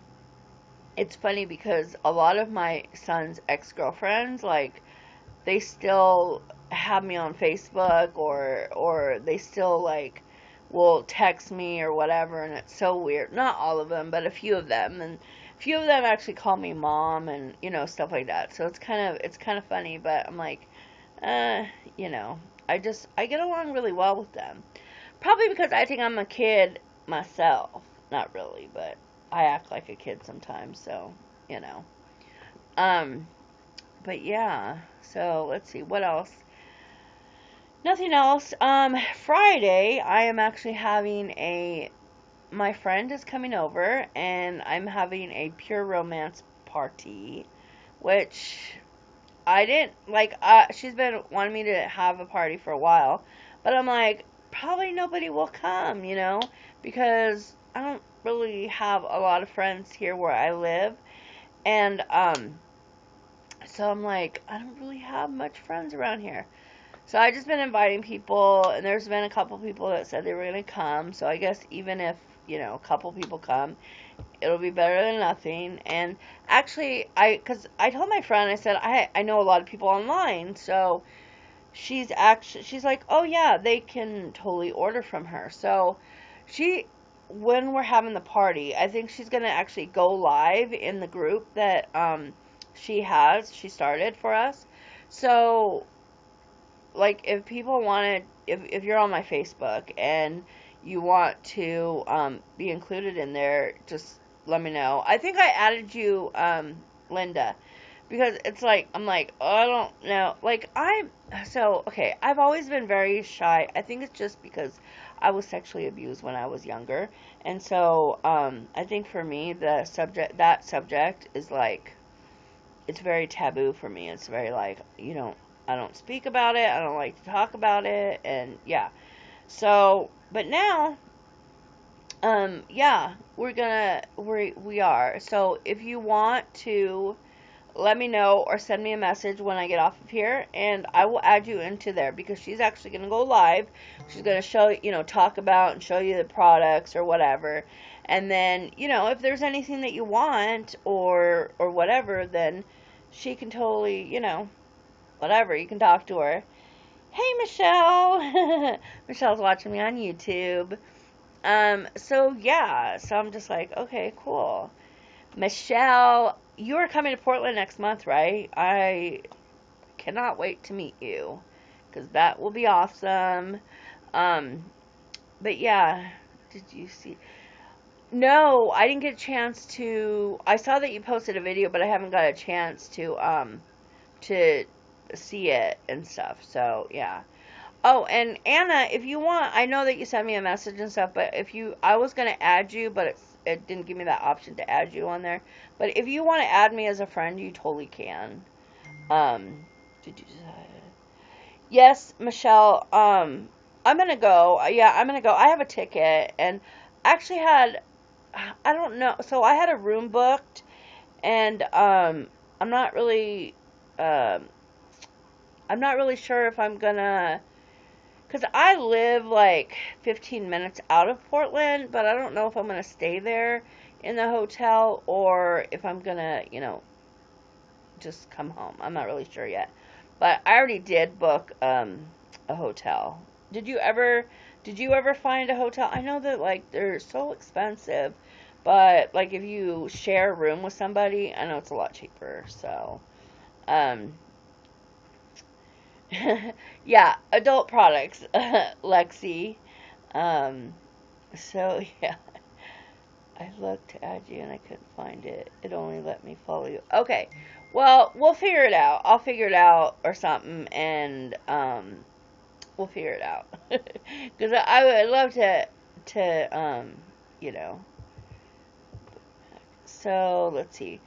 it's funny because a lot of my son's ex-girlfriends, like, they still have me on Facebook, or they still, like, will text me or whatever, and it's so weird. Not all of them, but a few of them, and a few of them actually call me mom, and stuff like that. So it's kind of funny, but I'm like, uh, you know, I get along really well with them. Probably because I think I'm a kid myself. Not really, but I act like a kid sometimes, so, you know. Um, but yeah, so let's see, what else? Nothing else. Friday, I am actually having my friend is coming over, and I'm having a pure romance party, which I didn't, like, she's been wanting me to have a party for a while, but I'm like, probably nobody will come, because I don't really have a lot of friends here where I live, and, so I'm like, I don't really have much friends around here. So I just been inviting people, and there's been a couple people that said they were going to come. So I guess even if, a couple people come, it'll be better than nothing. And actually, because I told my friend, I said, I know a lot of people online. So she's like, oh yeah, they can totally order from her. So when we're having the party, I think she's going to actually go live in the group that, she started for us. So, like, if people wanted, if you're on my Facebook and you want to be included in there, just let me know. I think I added you, Linda, because it's like, I'm like, oh, I don't know. Like, okay, I've always been very shy. I think it's just because I was sexually abused when I was younger. And so, I think for me, that subject is like, it's very taboo for me. It's very like, I don't speak about it. I don't like to talk about it. And yeah. So, but now, yeah, we are. So if you want to, let me know or send me a message when I get off of here, and I will add you into there, because she's actually going to go live. She's going to show, talk about and show you the products or whatever. And then, if there's anything that you want or whatever, then she can totally, whatever, you can talk to her. Hey, Michelle. Michelle's watching me on YouTube. So yeah, so I'm just like, okay, cool. Michelle, you are coming to Portland next month, right? I cannot wait to meet you because that will be awesome. Um, but yeah, did you see? No, I didn't get a chance to. I saw that you posted a video, but I haven't got a chance to see it and stuff. So yeah. Oh, and Anna, if you want, I know that you sent me a message and stuff, but if you, I was gonna add you, but it didn't give me that option to add you on there. But if you want to add me as a friend, you totally can. Did you decide? Yes, Michelle. I'm gonna go. Yeah, I'm gonna go. I have a ticket, and I actually had, I don't know. So I had a room booked, and I'm not really, um, I'm not really sure if I'm gonna, because I live like 15 minutes out of Portland, but I don't know if I'm gonna stay there in the hotel or if I'm gonna, just come home. I'm not really sure yet. But I already did book a hotel. Did you ever find a hotel? I know that like they're so expensive, but like if you share a room with somebody, I know it's a lot cheaper. So, um yeah, adult products, Lexi. Um so yeah, I looked to add you and I couldn't find it. It only let me follow you. Okay. Well, we'll figure it out. I'll figure it out or something, and we'll figure it out. Because I would love to you know. So let's see.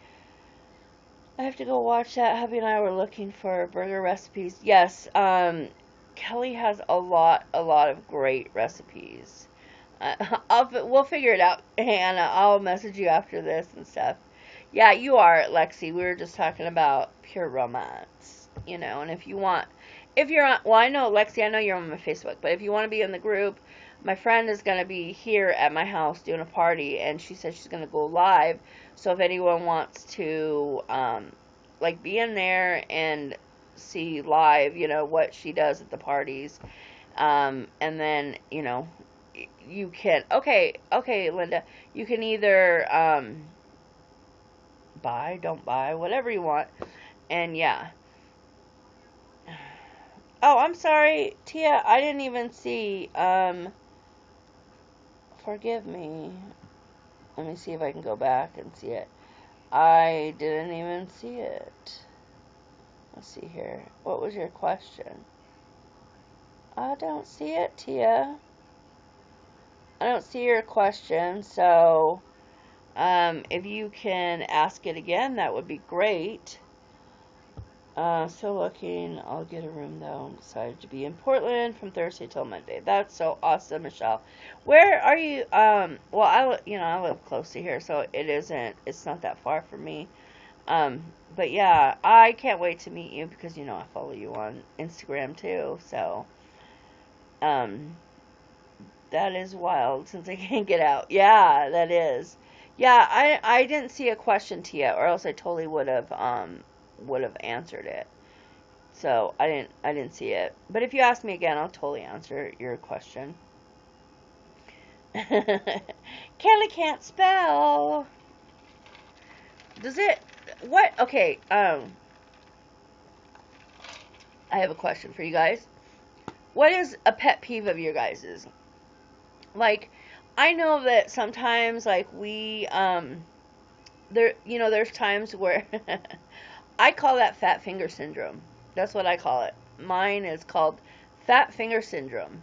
I have to go watch that. Hubby and I were looking for burger recipes. Yes, Kelly has a lot of great recipes. We'll figure it out, Hannah. I'll message you after this and stuff. Yeah, you are, Lexi. We were just talking about pure romance, and if you're on, well, I know, Lexi, I know you're on my Facebook, but if you want to be in the group, my friend is going to be here at my house doing a party, and she said she's going to go live, so if anyone wants to, like, be in there and see live, what she does at the parties, and then, you can, okay, Linda, you can either, buy, don't buy, whatever you want, and yeah. Oh, I'm sorry, Tia, I didn't even see, forgive me, let me see if I can go back and see it. I didn't even see it. Let's see here, what was your question? I don't see it, Tia. I don't see your question, so if you can ask it again, that would be great. Still looking. I'll get a room though. I'm decided to be in Portland from Thursday till Monday. That's so awesome, Michelle. Where are you? Well, I live close to here, so it's not that far from me. But yeah, I can't wait to meet you because I follow you on Instagram too. So, that is wild since I can't get out. Yeah, that is. Yeah, I didn't see a question, Tia, or else I totally would have answered it. So I didn't see it. But if you ask me again, I'll totally answer your question. Kelly can't spell. Does it? What? Okay. I have a question for you guys. What is a pet peeve of your guys's? Like, I know that sometimes, like, there's times where I call that fat finger syndrome. That's what I call it. Mine is called fat finger syndrome.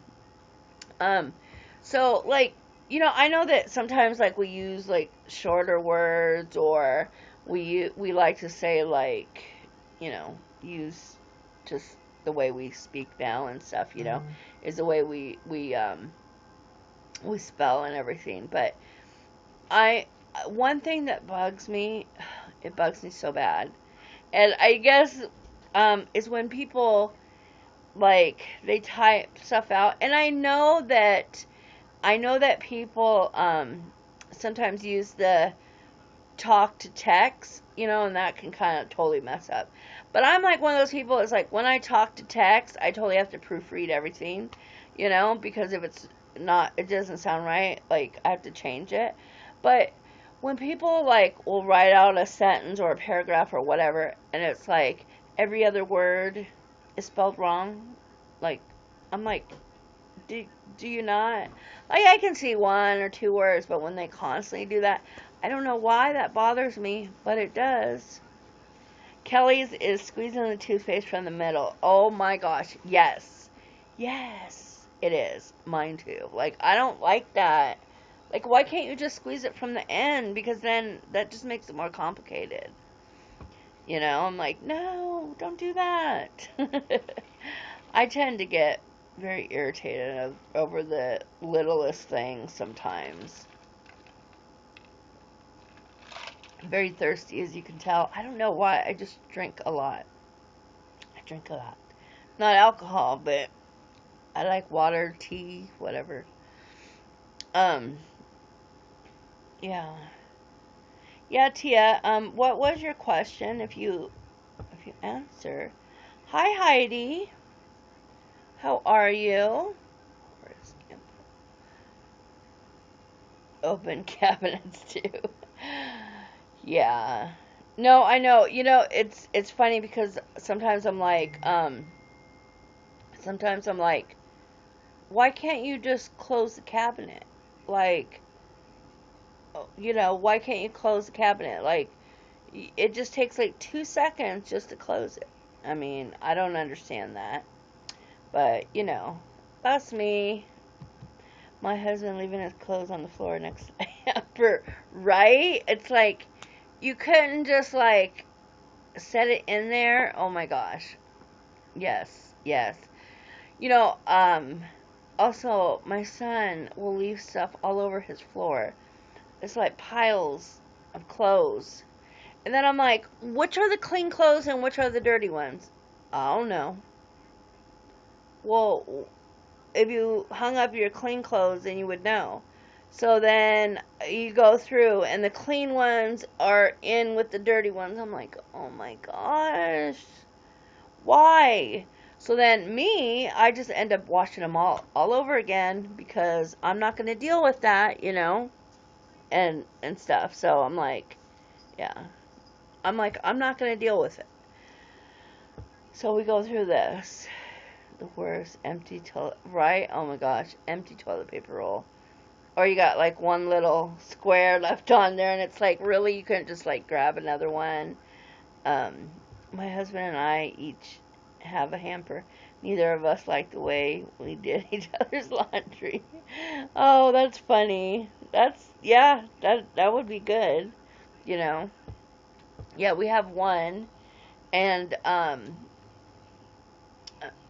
So, like, I know that sometimes, like, we use, like, shorter words, or we like to say, like, use just the way we speak now and stuff, is the way we spell and everything. But one thing that bugs me, it bugs me so bad, and I guess is when people, like, they type stuff out, and I know that people sometimes use the talk to text, and that can kind of totally mess up. But I'm like one of those people. It's like when I talk to text, I totally have to proofread everything, because if it's not, it doesn't sound right, like I have to change it. But when people like will write out a sentence or a paragraph or whatever, and it's like every other word is spelled wrong, like I'm like, do you not? Like I can see one or two words, but when they constantly do that, I don't know why that bothers me, but it does. Kelly's is squeezing the toothpaste from the middle. Oh my gosh, yes. Yes, it is. Mine too. Like, I don't like that. Like, why can't you just squeeze it from the end? Because then that just makes it more complicated. You know, I'm like, no, don't do that. I tend to get very irritated over the littlest things sometimes. Very thirsty, as you can tell. I don't know why. I just drink a lot. I drink a lot. Not alcohol, but I like water, tea, whatever. Yeah. Yeah, Tia, what was your question if you answer? Hi, Heidi. How are you? Where's open cabinets too? Yeah. No, I know. You know, it's funny because sometimes I'm like, why can't you just close the cabinet? Like, you know, why can't you close the cabinet? Like, it just takes like 2 seconds just to close it. I mean, I don't understand that. But, you know, that's me. My husband leaving his clothes on the floor next to the hamper. Right? It's like, you couldn't just, like, set it in there. Oh my gosh. Yes, yes. You know, also, my son will leave stuff all over his floor. It's like piles of clothes. And then I'm like, which are the clean clothes and which are the dirty ones? I don't know. Well, if you hung up your clean clothes, then you would know. So then you go through, and the clean ones are in with the dirty ones. I'm like, oh my gosh, why? So then me, I just end up washing them all over again because I'm not going to deal with that, you know, and stuff. So I'm like, yeah, I'm not going to deal with it. So we go through this. The worst, empty toilet, right? Oh my gosh, empty toilet paper roll. Or you got like one little square left on there, and it's like, really, you couldn't just like grab another one. My husband and I each have a hamper. Neither of us like the way we did each other's laundry. Oh, that's funny. Yeah, that would be good, you know. Yeah, we have one, and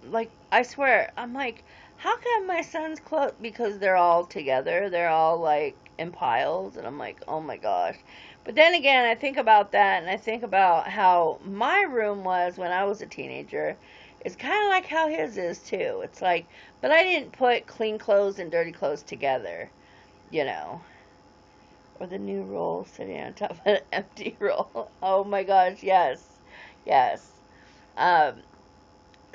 like, I swear, I'm like, how come my son's clothes, because they're all together, they're all like in piles, and I'm like, oh my gosh. But then again, I think about that, and I think about how my room was when I was a teenager. It's kind of like how his is too. It's like, but I didn't put clean clothes and dirty clothes together, you know. Or the new roll sitting on top of an empty roll. Oh my gosh, yes, yes. Um,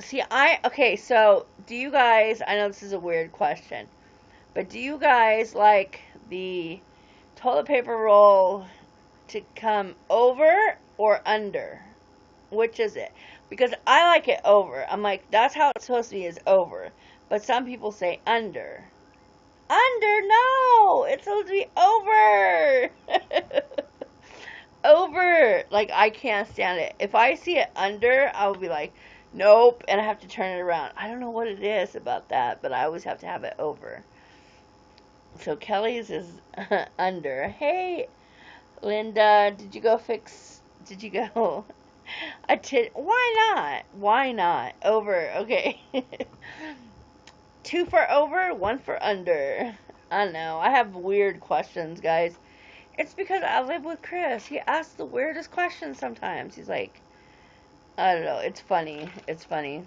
See, okay, so do you guys, I know this is a weird question, but do you guys like the toilet paper roll to come over or under? Which is it? Because I like it over. I'm like, that's how it's supposed to be, is over. But some people say under. Under, no! It's supposed to be over! Over! Like, I can't stand it. If I see it under, I will be like, nope, and I have to turn it around. I don't know what it is about that, but I always have to have it over. So Kelly's is under. Hey, Linda, did you go why not? Why not? Over, okay. 2 for over, 1 for under. I don't know. I have weird questions, guys. It's because I live with Chris. He asks the weirdest questions sometimes. He's like, I don't know. It's funny. It's funny.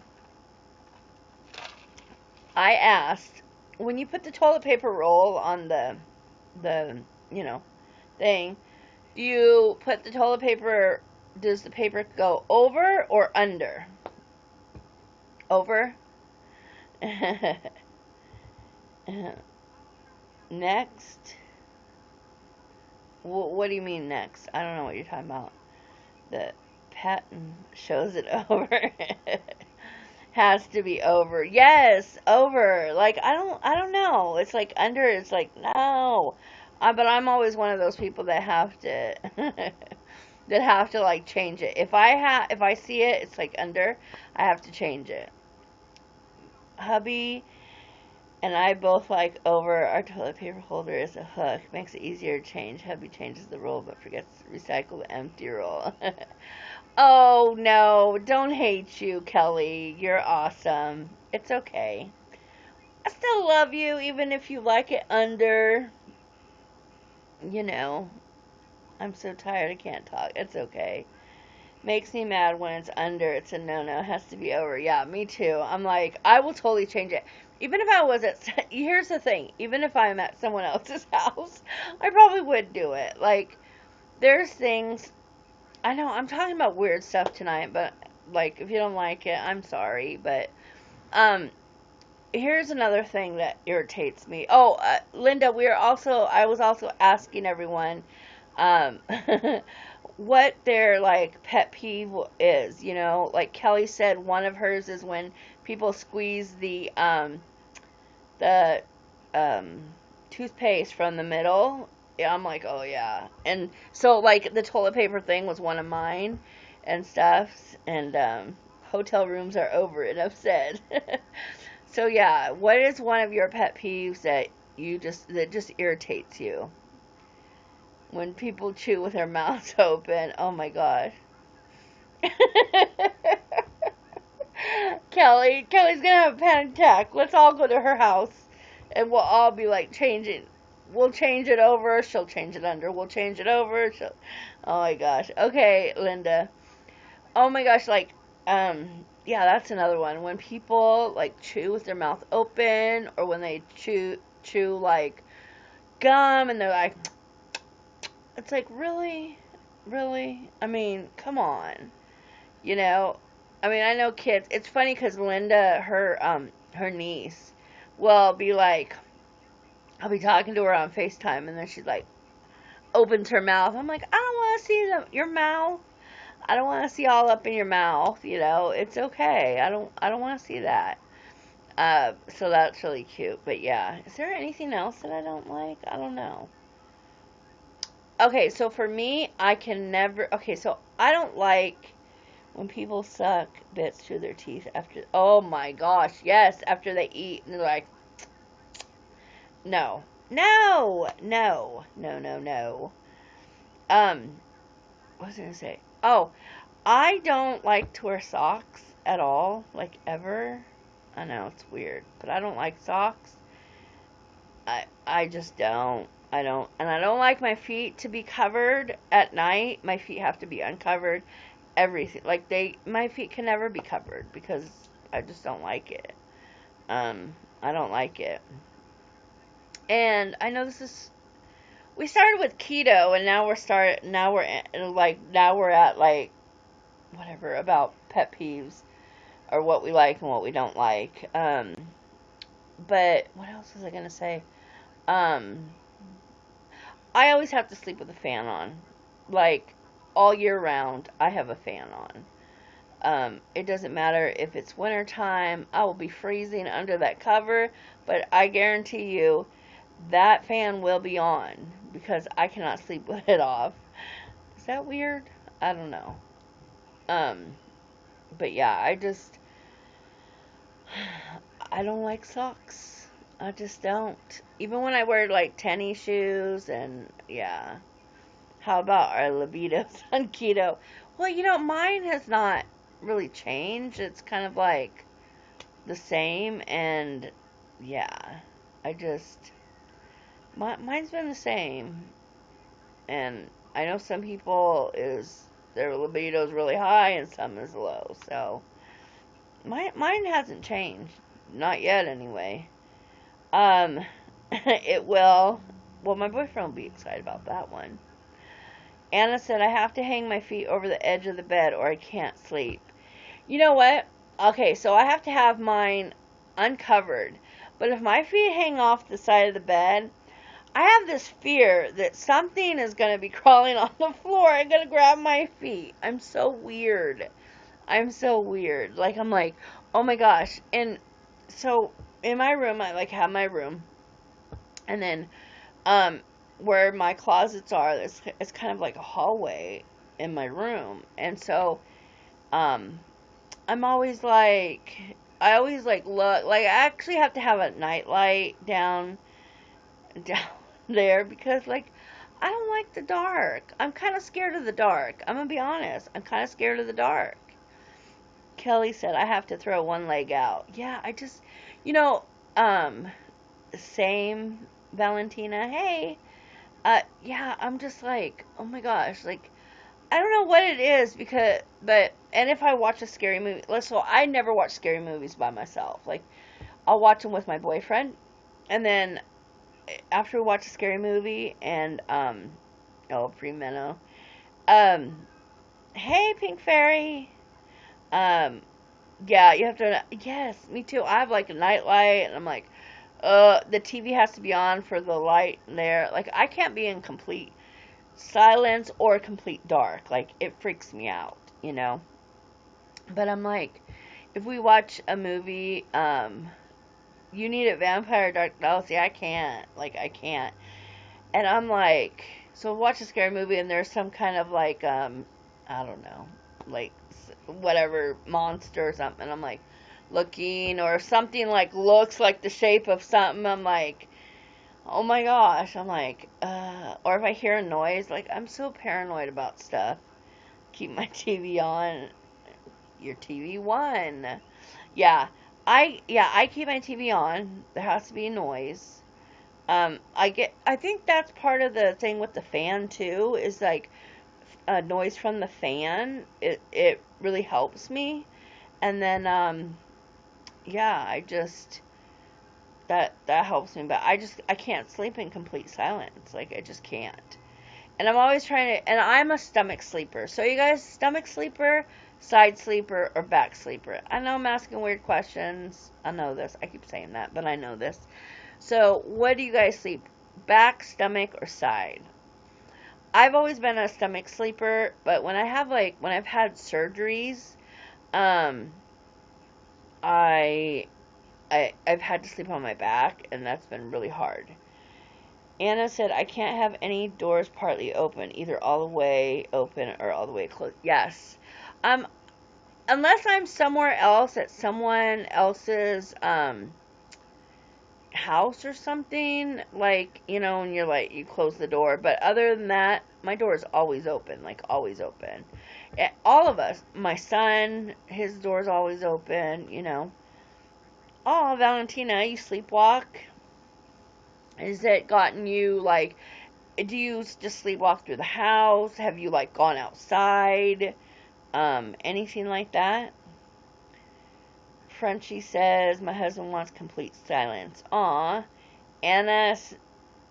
I asked, when you put the toilet paper roll on the you know, thing, do you put the toilet paper, does the paper go over or under? Over? Next. What do you mean next? I don't know what you're talking about. The patent shows it over. Has to be over. Yes, over. Like I don't know. It's like under. It's like no. But I'm always one of those people that have to that have to like change it. If I see it, it's like under. I have to change it. Hubby and I both like over. Our toilet paper holder is a hook. Makes it easier to change. Hubby changes the roll but forgets to recycle the empty roll. Oh no, don't hate you, Kelly. You're awesome. It's okay. I still love you even if you like it under. You know, I'm so tired I can't talk. It's okay. Makes me mad when it's under. It's a no-no. It has to be over. Yeah, me too. I'm like, I will totally change it. Even if I was at, here's the thing. Even if I'm at someone else's house, I probably would do it. Like, there's things, I know I'm talking about weird stuff tonight, but, like, if you don't like it, I'm sorry. But, here's another thing that irritates me. Oh, Linda, I was also asking everyone, um, what their like pet peeve is, you know, like Kelly said one of hers is when people squeeze the toothpaste from the middle. Yeah, I'm like, oh yeah. And so like the toilet paper thing was one of mine and stuff, and hotel rooms are over it, I've said. So yeah, what is one of your pet peeves that just irritates you? When people chew with their mouths open. Oh my god. Kelly's gonna have a panic attack. Let's all go to her house and we'll all be like changing. We'll change it over. She'll change it under. We'll change it over. Oh my gosh. Okay, Linda. Oh my gosh, like, yeah, that's another one. When people like chew with their mouth open, or when they chew like gum and they're like, it's like, really? Really? I mean, come on. You know, I mean, I know kids. It's funny because Linda, her niece, will be like, I'll be talking to her on FaceTime, and then she's like, opens her mouth. I'm like, I don't want to see your mouth. I don't want to see all up in your mouth. You know, it's okay. I don't want to see that. So that's really cute. But yeah, is there anything else that I don't like? I don't know. Okay, so for me, I can never. Okay, so I don't like when people suck bits through their teeth after. Oh my gosh, yes, after they eat and they're like, no, no, no, no, no, no. What was I gonna say? Oh, I don't like to wear socks at all, like ever. I know it's weird, but I don't like socks. I just don't. I don't, and I don't like my feet to be covered at night. My feet have to be uncovered. Everything, like my feet can never be covered because I just don't like it. I don't like it. And I know we started with keto, and now we're at like whatever about pet peeves or what we like and what we don't like. But what else was I gonna say? Um, I always have to sleep with a fan on. Like, all year round, I have a fan on. It doesn't matter if it's winter time, I will be freezing under that cover, but I guarantee you that fan will be on because I cannot sleep with it off. Is that weird? I don't know. Um, but yeah, I don't like socks. I just don't. Even when I wear like tennis shoes and yeah. How about our libidos on keto? Well, you know, mine has not really changed. It's kind of like the same, and yeah, I just mine's been the same. And I know some people is their libido is really high and some is low. So mine hasn't changed, not yet anyway. It will. Well, my boyfriend will be excited about that one. Anna said, I have to hang my feet over the edge of the bed or I can't sleep. You know what? Okay, so I have to have mine uncovered. But if my feet hang off the side of the bed, I have this fear that something is going to be crawling on the floor and going to grab my feet. I'm so weird. I'm so weird. Like, I'm like, oh my gosh. And so in my room, I like have my room. And then where my closets are, it's kind of like a hallway in my room. And so I'm always like, I always like look, like I actually have to have a night light down there because like I don't like the dark. I'm kind of scared of the dark. I'm gonna be honest. I'm kind of scared of the dark. Kelly said I have to throw one leg out. Yeah, I just, you know, um, same Valentina. Hey, yeah, I'm just like, oh my gosh, like I don't know what it is because, but and if I watch a scary movie, so I never watch scary movies by myself. Like I'll watch them with my boyfriend, and then after we watch a scary movie and oh, pre-meno, um hey Pink Fairy, um yeah, you have to, yes, me too. I have like a night light and I'm like the TV has to be on for the light there. Like I can't be in complete silence or complete dark. Like it freaks me out, you know. But I'm like, if we watch a movie, you need it vampire dark. No, see, I can't. Like I can't. And I'm like, so watch a scary movie and there's some kind of like, I don't know, like whatever monster or something. I'm like looking, or if something like looks like the shape of something, I'm like, oh my gosh. I'm like, or if I hear a noise, like I'm so paranoid about stuff. Keep my TV on. Your TV won. Yeah, I keep my TV on. There has to be a noise. I think that's part of the thing with the fan too, is like noise from the fan. It really helps me. And then yeah, I just that helps me, but I can't sleep in complete silence. Like I just can't. And I'm always trying to, and I'm a stomach sleeper. So you guys, stomach sleeper, side sleeper, or back sleeper? I know I'm asking weird questions. I know this. I keep saying that, but I know this. So what do you guys sleep? Back, stomach, or side? I've always been a stomach sleeper, but when I've had surgeries, um, I, I've had to sleep on my back, and that's been really hard. Anna said, I can't have any doors partly open, either all the way open or all the way closed. Yes. Um, unless I'm somewhere else at someone else's house or something, like, you know, and you're like, you close the door. But other than that, my door is always open, like always open. All of us, my son, his door's always open, you know. Oh, Valentina, you sleepwalk? Has it gotten you, like, do you just sleepwalk through the house? Have you, like, gone outside? Anything like that? Frenchie says, my husband wants complete silence. Aw. Anna's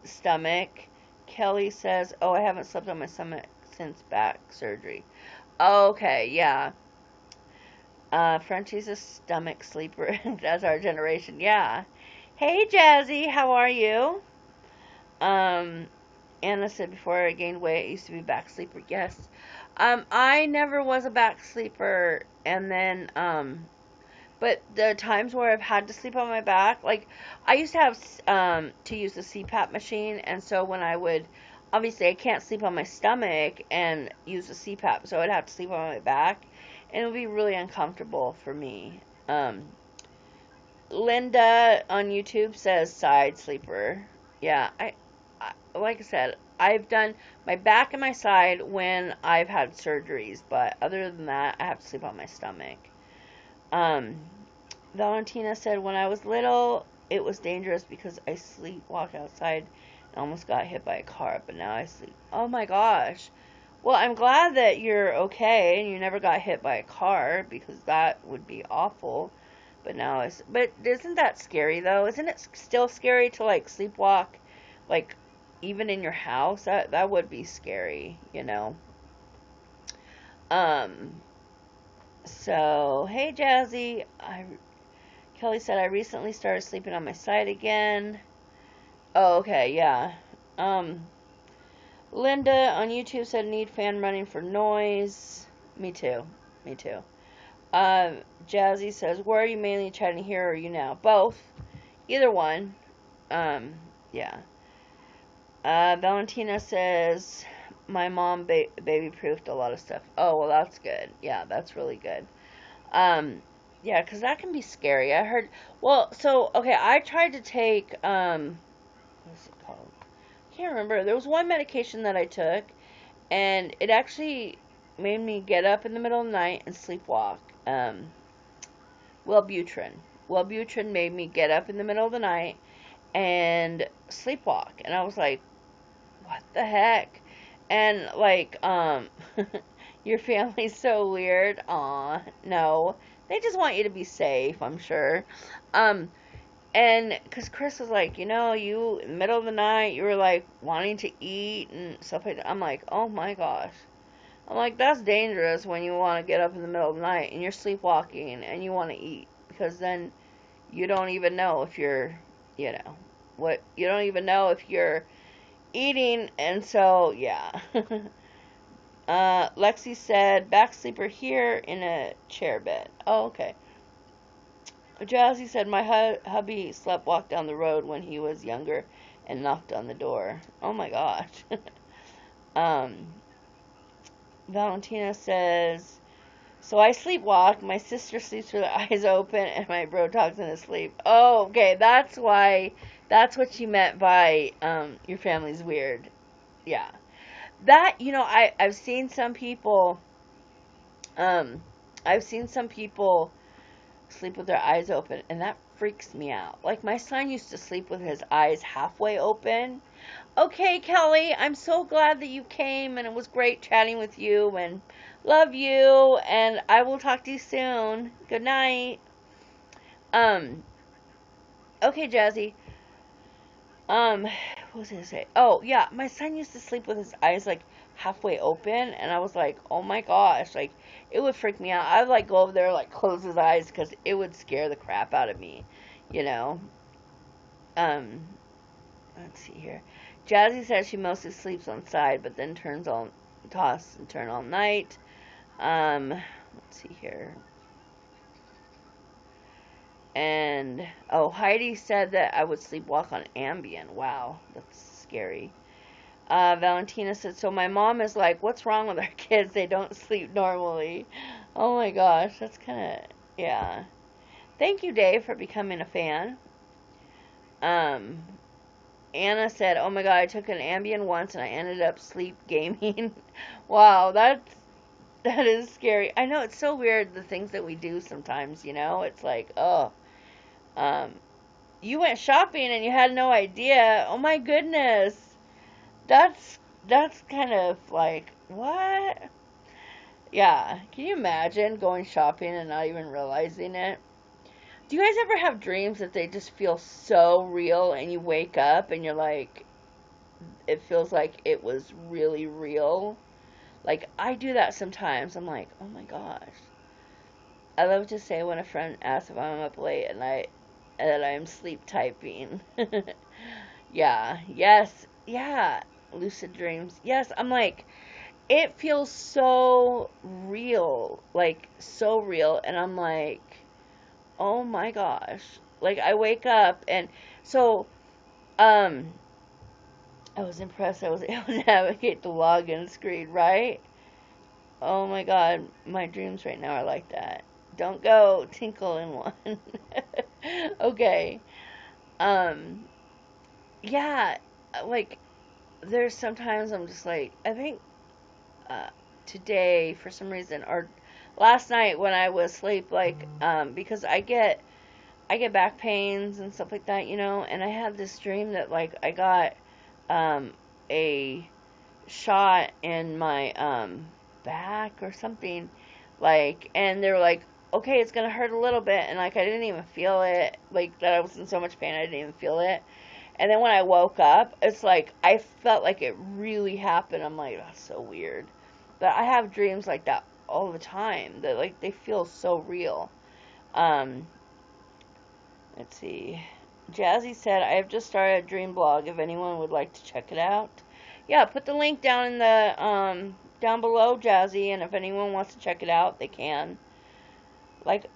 stomach. Kelly says, oh, I haven't slept on my stomach since back surgery. Okay, yeah. Frenchie's a stomach sleeper. That's our generation. Yeah. Hey, Jazzy, how are you? Anna said, before I gained weight, I used to be a back sleeper. Yes. I never was a back sleeper. And then, but the times where I've had to sleep on my back, like, I used to have, to use the CPAP machine. And so when I would, obviously I can't sleep on my stomach and use the CPAP. So I'd have to sleep on my back. And it would be really uncomfortable for me. Linda on YouTube says side sleeper. Yeah, I like I said, I've done my back and my side when I've had surgeries, but other than that, I have to sleep on my stomach. Valentina said, when I was little, it was dangerous because I sleepwalked outside and almost got hit by a car, but now I sleep. Oh my gosh. Well, I'm glad that you're okay and you never got hit by a car, because that would be awful. But now but isn't that scary though? Isn't it still scary to like sleepwalk, like even in your house? That would be scary, you know. Um. So hey, Jazzy. Kelly said I recently started sleeping on my side again. Oh, okay, yeah. Um, Linda on YouTube said need fan running for noise. Me too. Me too. Jazzy says, where are you mainly chatting here or YouNow? Both. Either one. Um, yeah. Valentina says, my mom baby-proofed a lot of stuff. Oh, well, that's good. Yeah, that's really good. Yeah, because that can be scary. I heard, well, so, okay, I tried to take, what's it called? I can't remember. There was one medication that I took, and it actually made me get up in the middle of the night and sleepwalk. Wellbutrin. Wellbutrin made me get up in the middle of the night and sleepwalk. And I was like, what the heck? And like, your family's so weird. Aw, no. They just want you to be safe, I'm sure. And because Chris was like, you know, you, in the middle of the night, you were like wanting to eat and stuff like that. I'm like, oh my gosh. I'm like, that's dangerous when you want to get up in the middle of the night and you're sleepwalking and you want to eat. Because then you don't even know if you're, you know, you don't even know if you're eating. And so, yeah. Lexi said, back sleeper here in a chair bed. Oh, okay. Jazzy said, my hubby slept walk down the road when he was younger and knocked on the door. Oh my gosh. Valentina says, so I sleepwalk. My sister sleeps with her eyes open and my bro talks in his sleep. Oh, okay. That's what she meant by, your family's weird. Yeah. That, you know, I've seen some people, sleep with their eyes open, and that freaks me out. Like, my son used to sleep with his eyes halfway open. Okay, Kelly, I'm so glad that you came, and it was great chatting with you, and love you, and I will talk to you soon. Good night. Okay, Jazzy. What was I gonna say? Oh, yeah, my son used to sleep with his eyes, like, halfway open, and I was like, oh my gosh, like, it would freak me out. I would, like, go over there, like, close his eyes, because it would scare the crap out of me, you know? Let's see here. Jazzy says she mostly sleeps on side, but then toss and turn all night. Let's see here. And, oh, Heidi said that I would sleepwalk on Ambien. Wow, that's scary. Valentina said, so my mom is like, what's wrong with our kids? They don't sleep normally. Oh my gosh, that's kind of, yeah. Thank you, Dave, for becoming a fan. Anna said, oh my god, I took an Ambien once and I ended up sleep gaming. Wow, that is scary. I know, it's so weird, the things that we do sometimes, you know? It's like, oh. You went shopping and you had no idea. Oh my goodness. That's kind of like, what? Yeah, can you imagine going shopping and not even realizing it? Do you guys ever have dreams that they just feel so real and you wake up and you're like, it feels like it was really real? Like, I do that sometimes. I'm like, oh my gosh. I love to say when a friend asks if I'm up late and that I'm sleep typing. Yeah, yes, yeah, lucid dreams. Yes, I'm like, it feels so real, like, so real, and I'm like, oh my gosh. Like, I wake up, and so, I was impressed I was able to navigate the login screen, right? Oh my god, my dreams right now are like that. Don't go tinkle in one. Okay. Yeah, like, there's sometimes I'm just like, I think, today, for some reason, or last night when I was asleep, like, because I get back pains and stuff like that, you know, and I had this dream that, like, I got, a shot in my, back or something, like, and they were like, okay, it's gonna hurt a little bit, and, like, I didn't even feel it, like, that I was in so much pain, I didn't even feel it, and then when I woke up, it's like, I felt like it really happened. I'm like, that's so weird, but I have dreams like that all the time, that, like, they feel so real. Let's see. Jazzy said, I have just started a dream blog if anyone would like to check it out. Yeah, put the link down in the down below, Jazzy, and if anyone wants to check it out, they can. Like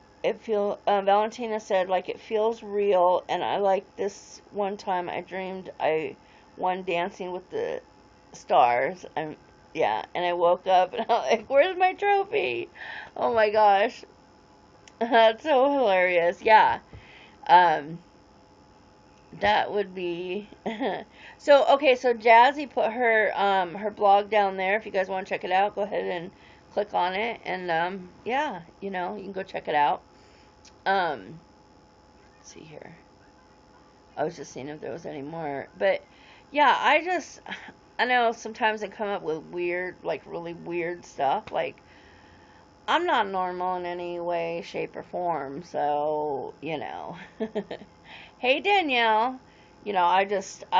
Valentina said, like it feels real, and I like this one time I dreamed I won Dancing with the Stars. Yeah, and I woke up and I'm like, where's my trophy? Oh my gosh. That's so hilarious. Yeah. Um that would be so okay, so Jazzy put her blog down there. If you guys want to check it out, go ahead and click on it, and yeah, you know, you can go check it out. Let's see here. I was just seeing if there was any more. But yeah, I know sometimes I come up with weird, like really weird stuff. Like I'm not normal in any way, shape, or form, so you know. Hey Danielle, you know, I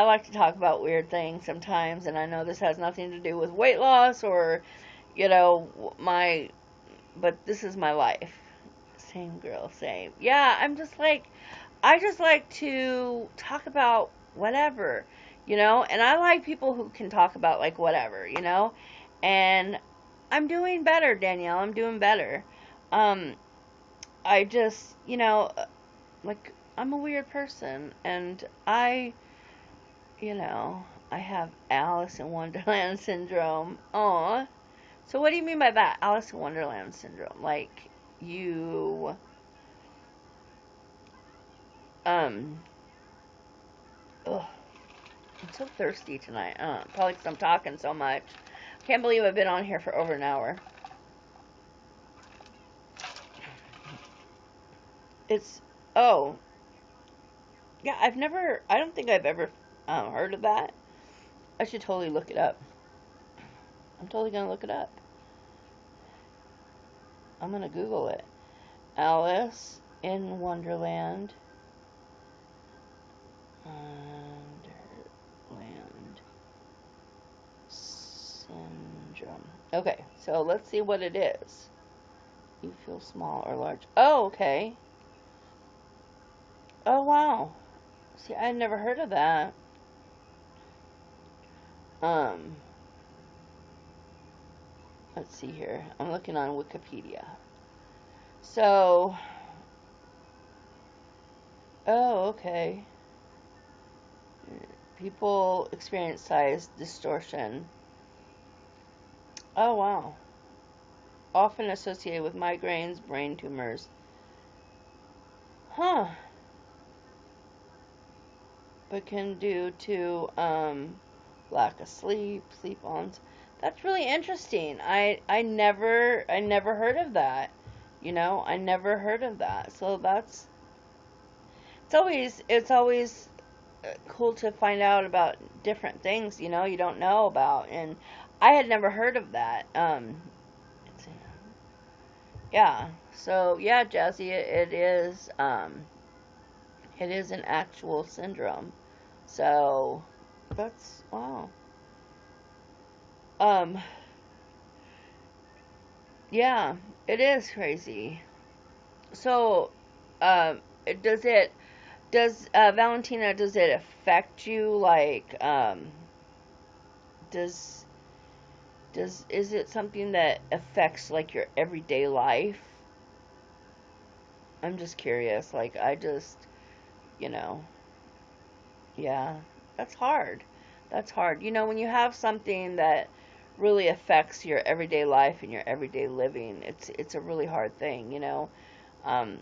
like to talk about weird things sometimes, and I know this has nothing to do with weight loss or, you know, but this is my life. Same girl, same. Yeah, I just like to talk about whatever, you know, and I like people who can talk about like whatever, you know, and I'm doing better, Danielle. I'm doing better. Um, I just, you know, like I'm a weird person, and you know, I have Alice in Wonderland syndrome. Aw. So what do you mean by that, Alice in Wonderland syndrome? Like you, um, ugh, I'm so thirsty tonight. Probably because I'm talking so much. Can't believe I've been on here for over an hour. It's, oh, yeah, I don't think I've ever heard of that. I should totally look it up. I'm totally gonna look it up. I'm gonna Google it. Alice in Wonderland. Wonderland syndrome. Okay, so let's see what it is. You feel small or large. Oh, okay. Oh, wow. See, I never heard of that. Um, let's see here. I'm looking on Wikipedia. So, oh, okay. People experience size distortion. Oh, wow. Often associated with migraines, brain tumors. Huh. But can due to lack of sleep on. That's really interesting. I never heard of that. You know, I never heard of that. So it's always cool to find out about different things, you know, you don't know about, and I had never heard of that. Yeah. So yeah, Jazzy, it is an actual syndrome. So that's wow. Um, yeah, it is crazy. So, um, does it Valentina, does it affect you like does is it something that affects like your everyday life? I'm just curious. Like I just, you know, yeah, that's hard. That's hard. You know, when you have something that really affects your everyday life and your everyday living, it's a really hard thing, you know. Um,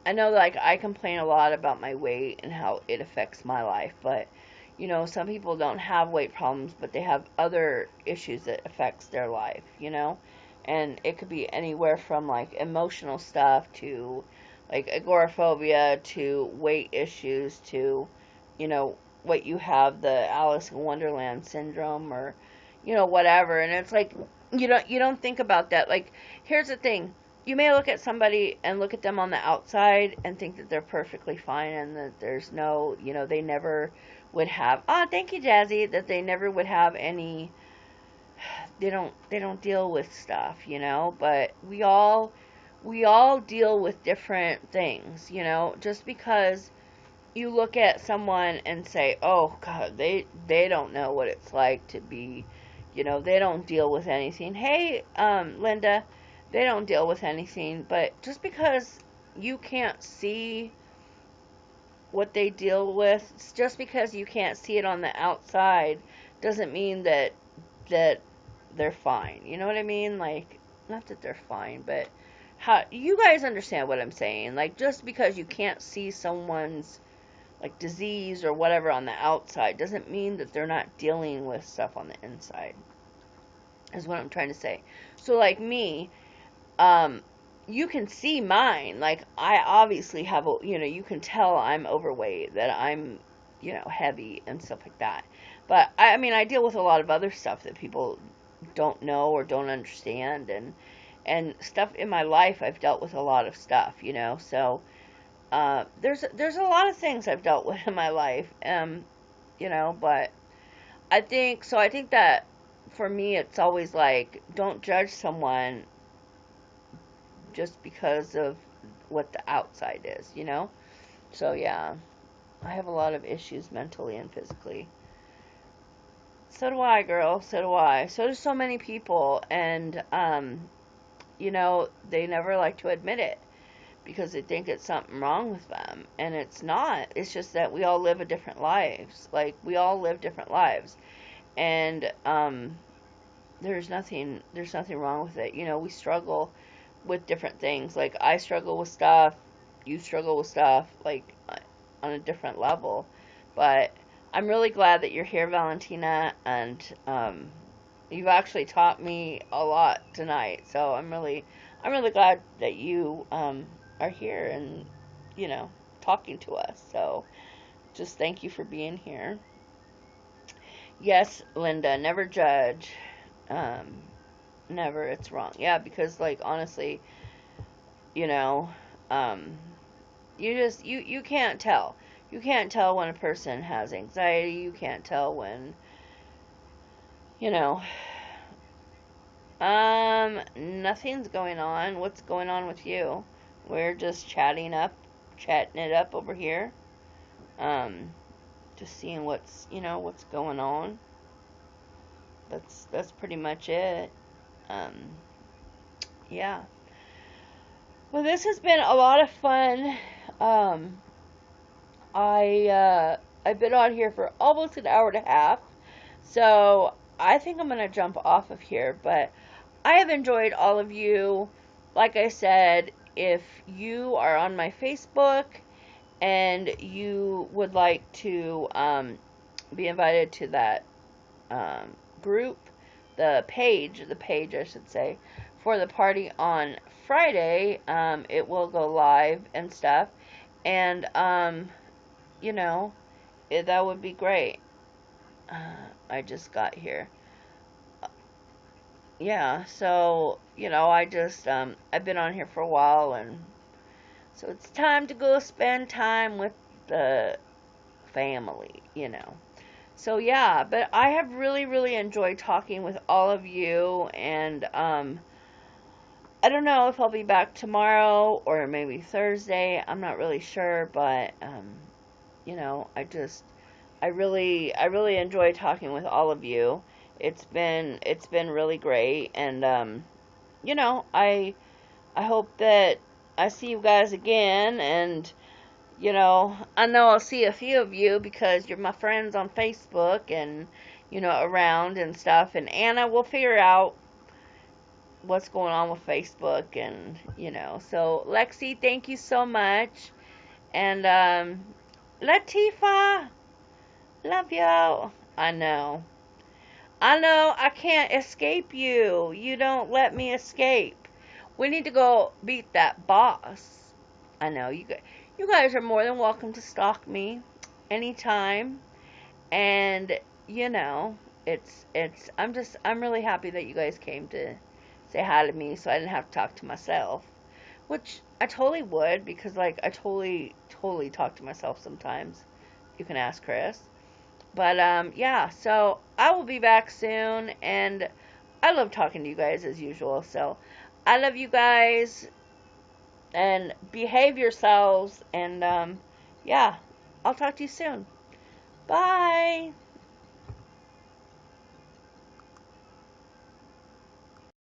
I know, like, I complain a lot about my weight and how it affects my life, but, you know, some people don't have weight problems, but they have other issues that affects their life, you know? And it could be anywhere from, like, emotional stuff to, like, agoraphobia to weight issues to, you know, what you have, the Alice in Wonderland syndrome or, you know, whatever. And it's like, you don't think about that. Like, here's the thing, you may look at somebody and look at them on the outside and think that they're perfectly fine and that there's no, you know, they never would have, thank you, Jazzy, that they never would have any, they don't deal with stuff, you know, but we all deal with different things, you know, just because you look at someone and say, oh God, they don't know what it's like to be, they don't deal with anything. Hey, Linda, they don't deal with anything. But just because you can't see what they deal with, just because you can't see it on the outside, doesn't mean that they're fine. You know what I mean? Like, not that they're fine, but how you guys understand what I'm saying? Like, just because you can't see someone's like disease or whatever on the outside doesn't mean that they're not dealing with stuff on the inside, is what I'm trying to say. So like me, you can see mine. Like, I obviously have a, you can tell I'm overweight, that I'm, heavy and stuff like that. But I mean, I deal with a lot of other stuff that people don't know or don't understand, and stuff in my life. I've dealt with a lot of stuff, so there's a lot of things I've dealt with in my life, but I think that for me, it's always like, don't judge someone just because of what the outside is. So yeah, I have a lot of issues mentally and physically. So do I, girl. So do I. So do so many people, and they never like to admit it because they think it's something wrong with them, and it's not. It's just that we all live a different lives. Like, we all live different lives, and there's nothing wrong with it. We struggle with different things. Like, I struggle with stuff, you struggle with stuff, like, on a different level. But I'm really glad that you're here, Valentina, and you've actually taught me a lot tonight. So I'm really glad that you are here and talking to us. So just thank you for being here. Yes, Linda, never judge. Never, it's wrong. Yeah, because, like, honestly, you know, um, you can't tell. You can't tell when a person has anxiety. You can't tell when, you know, nothing's going on. What's going on with you? We're just chatting it up over here. Just seeing what's going on. That's pretty much it. Um, yeah. Well, this has been a lot of fun. I've been on here for almost an hour and a half, so I think I'm gonna jump off of here. But I have enjoyed all of you. Like I said, if you are on my Facebook and you would like to be invited to that group, the page I should say, for the party on Friday, it will go live and stuff, and that would be great. I just got here. Yeah, so I just I've been on here for a while, and so it's time to go spend time with the family. So yeah, but I have really, really enjoyed talking with all of you, and I don't know if I'll be back tomorrow or maybe Thursday. I'm not really sure, but I really enjoy talking with all of you. It's been really great, and I hope that I see you guys again, and I know I'll see a few of you because you're my friends on Facebook and, around and stuff. And Anna will figure out what's going on with Facebook and, So, Lexi, thank you so much. And, Latifa, love you. I know. I can't escape you. You don't let me escape. We need to go beat that boss. I know you guys are more than welcome to stalk me anytime, and I'm really happy that you guys came to say hi to me, so I didn't have to talk to myself, which I totally would, because like I totally talk to myself sometimes. You can ask Chris. But yeah, so I will be back soon, and I love talking to you guys as usual. So I love you guys, and behave yourselves, and yeah, I'll talk to you soon. Bye.